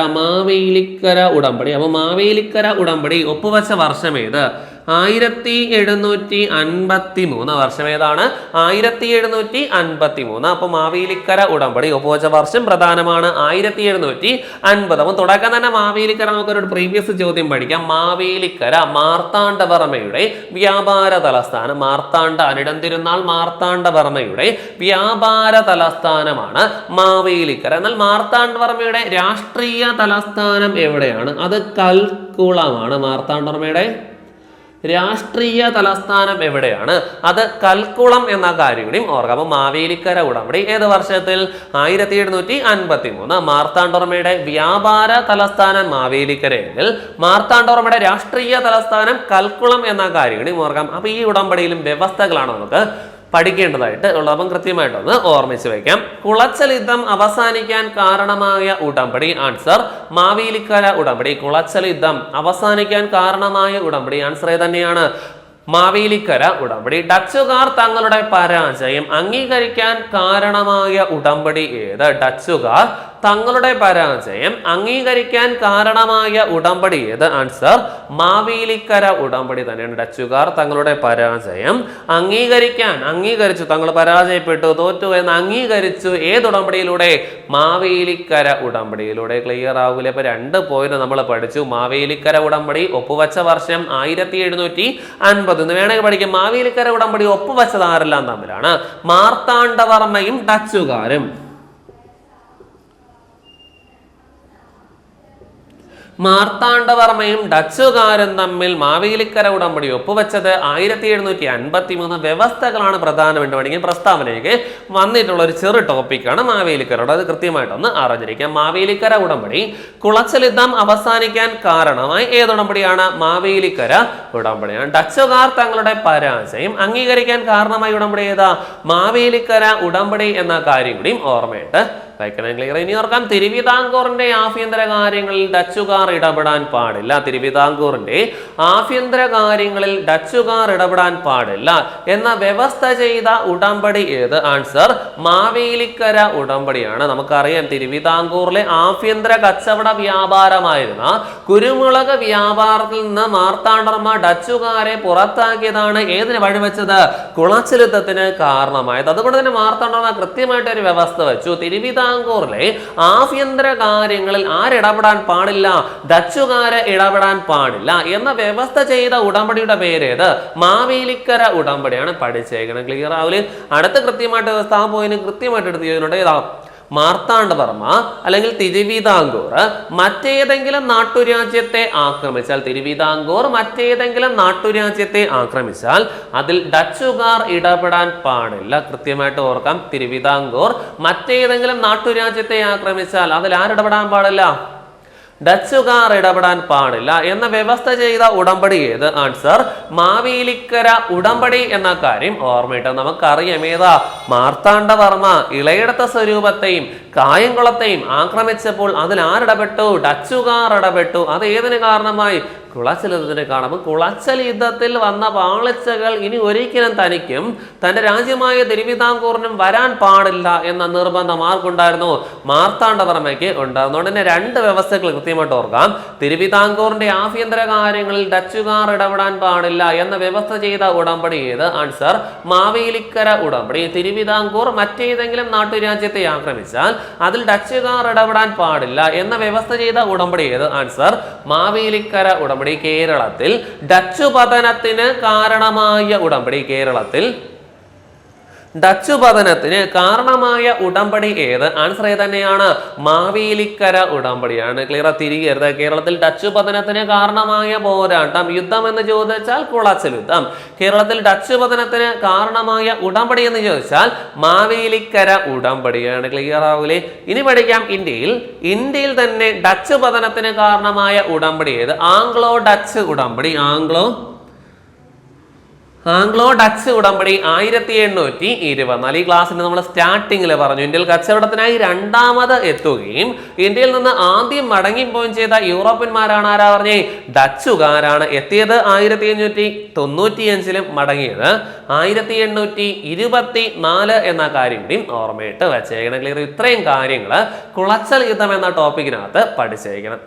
ഉടമ്പടി. അപ്പൊ മാവേലിക്കര ഉടമ്പടി ഒപ്പുവെച്ച വർഷം ഏത്? 1753 വർഷം ഏതാണ്? 1753. അപ്പൊ മാവേലിക്കര ഉടമ്പടി ഒപ്പുവെച്ച വർഷം പ്രധാനമാണ് 1750. അപ്പൊ തുടക്കം തന്നെ മാവേലിക്കര നമുക്കൊരു പ്രീവിയസ് ചോദ്യം പഠിക്കാം. മാവേലിക്കര മാർത്താണ്ഡവർമ്മയുടെ വ്യാപാര തലസ്ഥാനം. മാർത്താണ്ഡ അനിടം തിരുനാൾ മാർത്താണ്ഡവർമ്മയുടെ വ്യാപാര തലസ്ഥാനമാണ് മാവേലിക്കര. എന്നാൽ മാർത്താണ്ഡവർമ്മയുടെ രാഷ്ട്രീയ തലസ്ഥാനം എവിടെയാണ്? അത് കൽക്കുളമാണ്. മാർത്താണ്ഡവർമ്മയുടെ രാഷ്ട്രീയ തലസ്ഥാനം എവിടെയാണ്? അത് കൽക്കുളം എന്ന കാര്യം കൂടി ഓർക്കാം. അപ്പൊ മാവേലിക്കര ഉടമ്പടി ഏത് വർഷത്തിൽ? 1753. മാർത്താണ്ഡവർമ്മയുടെ വ്യാപാര തലസ്ഥാനം മാവേലിക്കരയെങ്കിൽ മാർത്താണ്ഡവർമ്മയുടെ രാഷ്ട്രീയ തലസ്ഥാനം കൽക്കുളം എന്ന കാര്യം കൂടി ഓർക്കാം. അപ്പൊ ഈ ഉടമ്പടിയിലും വ്യവസ്ഥകളാണ് നമുക്ക് പഠിക്കേണ്ടതായിട്ട് ഉള്ളത്. അപ്പം കൃത്യമായിട്ടൊന്ന് ഓർമ്മിച്ച് വയ്ക്കാം. കുളച്ചൽ യുദ്ധം അവസാനിക്കാൻ കാരണമായ ഉടമ്പടി. ആൻസർ മാവേലിക്കര ഉടമ്പടി. കുളച്ചൽ യുദ്ധം അവസാനിക്കാൻ കാരണമായ ഉടമ്പടി. ആൻസർ തന്നെയാണ് മാവേലിക്കര ഉടമ്പടി. ഡച്ചുകാർ തങ്ങളുടെ പരാജയം അംഗീകരിക്കാൻ കാരണമായ ഉടമ്പടി ഏത്? ഡച്ചുകാർ തങ്ങളുടെ പരാജയം അംഗീകരിക്കാൻ കാരണമായ ഉടമ്പടി ഏത്? ആൻസർ മാവേലിക്കര ഉടമ്പടി തന്നെയാണ്. ഡച്ചുകാർ തങ്ങളുടെ പരാജയം അംഗീകരിച്ചു, തങ്ങൾ പരാജയപ്പെട്ടു, തോറ്റു എന്ന് അംഗീകരിച്ചു. ഏത് ഉടമ്പടിയിലൂടെ? മാവേലിക്കര ഉടമ്പടിയിലൂടെ. ക്ലിയർ ആവൂല? അപ്പൊ 2 പോയിന്റ് നമ്മൾ പഠിച്ചു. മാവേലിക്കര ഉടമ്പടി ഒപ്പുവെച്ച വർഷം 1750 എന്ന് വേണമെങ്കിൽ പഠിക്കാം. മാവേലിക്കര ഉടമ്പടി ഒപ്പുവെച്ചത് ആരെല്ലാം തമ്മിലാണ്? മാർത്താണ്ഡവർമ്മയും ഡച്ചുകാരും. മാർത്താണ്ഡവർമ്മയും ഡച്ചുകാരും തമ്മിൽ മാവേലിക്കര ഉടമ്പടി ഒപ്പുവെച്ചത് 1753. വ്യവസ്ഥകളാണ് പ്രധാനമായിട്ട് പഠിക്കാൻ പ്രസ്താവനയ്ക്ക് വന്നിട്ടുള്ള ഒരു ചെറു ടോപ്പിക്കാണ് മാവേലിക്കരയുടെ. അത് കൃത്യമായിട്ടൊന്ന് അറിഞ്ഞിരിക്കാം. മാവേലിക്കര ഉടമ്പടി കുളച്ചൽ യുദ്ധം അവസാനിക്കാൻ കാരണമായി ഏതുടമ്പടിയാണ്? മാവേലിക്കര ഉടമ്പടിയാണ്. ഡച്ചുകാർ തങ്ങളുടെ പരാജയം അംഗീകരിക്കാൻ കാരണമായി ഉടമ്പടി ഏതാ? മാവേലിക്കര ഉടമ്പടി എന്ന കാര്യം കൂടിയും ഓർമ്മയിട്ട് ക്ലിയർ. ഇനി ഓർക്കാം, തിരുവിതാംകൂറിന്റെ ആഭ്യന്തര കാര്യങ്ങളിൽ ഡച്ചുകാർ ഇടപെടാൻ പാടില്ല. തിരുവിതാംകൂറിന്റെ ആഭ്യന്തര കാര്യങ്ങളിൽ ഡച്ചുകാർ ഇടപെടാൻ പാടില്ല എന്ന വ്യവസ്ഥ ചെയ്ത ഉടമ്പടി ഏത്? ആൻസർ മാവേലിക്കര ഉടമ്പടിയാണ്. നമുക്കറിയാം തിരുവിതാംകൂറിലെ ആഭ്യന്തര കച്ചവട വ്യാപാരമായിരുന്ന കുരുമുളക് വ്യാപാരത്തിൽ നിന്ന് മാർത്താണ്ഡവർമ്മ ഡച്ചുകാരെ പുറത്താക്കിയതാണ് ഏതിന് വഴിവെച്ചത്? കുളച്ചൽ യുദ്ധത്തിന് കാരണമായത്. അതുകൊണ്ട് തന്നെ മാർത്താണ്ഡവർമ്മ കൃത്യമായിട്ട് ഒരു വ്യവസ്ഥ വെച്ചു. തിരുവിതാംകൂറിലെ ആഭ്യന്തര കാര്യങ്ങളിൽ ആരിടപെടാൻ പാടില്ല? ഡച്ചുകാരെ ഇടപെടാൻ പാടില്ല എന്ന വ്യവസ്ഥ ചെയ്ത ഉടമ്പടിയുടെ പേരേത്? മാവേലിക്കര ഉടമ്പടിയാണ്. പഠിച്ചേക്കണം. ക്ലിയർ ആവില്ല? അടുത്ത കൃത്യമായിട്ട് പോയിന്റ് കൃത്യമായിട്ട് എടുത്ത് ചെയ്യുന്നുണ്ട്. ഏതാ? മാർത്താണ്ഡവർമ്മ അല്ലെങ്കിൽ തിരുവിതാംകൂർ മറ്റേതെങ്കിലും നാട്ടുരാജ്യത്തെ ആക്രമിച്ചാൽ, തിരുവിതാംകൂർ മറ്റേതെങ്കിലും നാട്ടുരാജ്യത്തെ ആക്രമിച്ചാൽ അതിൽ ഡച്ചുകാർ ഇടപെടാൻ പാടില്ല. കൃത്യമായിട്ട് ഓർക്കാം. തിരുവിതാംകൂർ മറ്റേതെങ്കിലും നാട്ടുരാജ്യത്തെ ആക്രമിച്ചാൽ അതിൽ ആരിടപെടാൻ പാടില്ല? ഡച്ചുകാർ ഇടപെടാൻ പാടില്ല എന്ന വ്യവസ്ഥ ചെയ്ത ഉടമ്പടി ഏത്? ആൻസർ മാവേലിക്കര ഉടമ്പടി എന്ന കാര്യം ഓർമ്മയിട്ട് നമുക്കറിയാം. ഏതാ? മാർത്താണ്ഡവർമ്മ ഇളയിടത്ത സ്വരൂപത്തെയും കായംകുളത്തെയും ആക്രമിച്ചപ്പോൾ അതിൽ ആരിടപെട്ടു? ഡച്ചുകാർ ഇടപെട്ടു. അത് ഏതിന് കാരണമായി? കുളച്ചൽ യുദ്ധത്തിന് കാണുമ്പോൾ കുളച്ചൽ യുദ്ധത്തിൽ വന്ന പാളിച്ചകൾ ഇനി ഒരിക്കലും തനിക്കും തന്റെ രാജ്യമായ തിരുവിതാംകൂറിനും വരാൻ പാടില്ല എന്ന നിർബന്ധം ആർക്കുണ്ടായിരുന്നു? മാർത്താണ്ഡവർമ്മയ്ക്ക് ഉണ്ടായിരുന്നു. അതുകൊണ്ട് തന്നെ 2 വ്യവസ്ഥകൾ കൃത്യമായിട്ട് ഓർക്കാം. തിരുവിതാംകൂറിന്റെ ആഭ്യന്തര കാര്യങ്ങളിൽ ഡച്ചുകാർ ഇടപെടാൻ പാടില്ല എന്ന വ്യവസ്ഥ ചെയ്ത ഉടമ്പടി ഏത്? ആൻസർ മാവേലിക്കര ഉടമ്പടി. തിരുവിതാംകൂർ മറ്റേതെങ്കിലും നാട്ടുരാജ്യത്തെ ആക്രമിച്ചാൽ അതിൽ ഡച്ചുകാർ ഇടപെടാൻ പാടില്ല എന്ന വ്യവസ്ഥ ചെയ്ത ഉടമ്പടി ഏത്? ആൻസർ മാവേലിക്കര ഉടമ്പടി. കേരളത്തിൽ ഡച്ചു പതനത്തിന് കാരണമായ ഉടമ്പടി. കേരളത്തിൽ ഡച്ചു പതനത്തിന് കാരണമായ ഉടമ്പടി ഏത്? ആൻസർ തന്നെയാണ് മാവേലിക്കര ഉടമ്പടിയാണ്. ക്ലിയർ? തിരികരുത്. കേരളത്തിൽ ഡച്ചു പതനത്തിന് കാരണമായ പോരാട്ടം യുദ്ധം എന്ന് ചോദിച്ചാൽ കുളച്ചൽ യുദ്ധം. കേരളത്തിൽ ഡച്ചു പതനത്തിന് കാരണമായ ഉടമ്പടി എന്ന് ചോദിച്ചാൽ മാവേലിക്കര ഉടമ്പടിയാണ്. ക്ലിയർ ആവൂലേ? ഇനി പഠിക്കാം. ഇന്ത്യയിൽ തന്നെ ഡച്ചു പതനത്തിന് കാരണമായ ഉടമ്പടി ഏത്? ആംഗ്ലോ ഡച്ച് ഉടമ്പടി. ആംഗ്ലോ ഡച്ച് ഉടമ്പടി 1824. ഈ ക്ലാസ്സിന് നമ്മൾ സ്റ്റാർട്ടിങ്ങിൽ പറഞ്ഞു ഇന്ത്യയിൽ കച്ചവടത്തിനായി 2ാമത് എത്തുകയും ഇന്ത്യയിൽ നിന്ന് ആദ്യം മടങ്ങിപ്പോയും ചെയ്ത യൂറോപ്യന്മാരാണ്. ആരാ പറഞ്ഞേ? ഡച്ചുകാരാണ്. എത്തിയത് 1595 മടങ്ങിയത് 1824 എന്ന കാര്യം കൂടി ഓർമ്മയിട്ട് വെച്ചേക്കണം. ക്ലിയർ? ഇത്രയും കാര്യങ്ങൾ കുളച്ചൽ യുദ്ധം എന്ന ടോപ്പിക്കിനകത്ത് പഠിച്ചേക്കണം.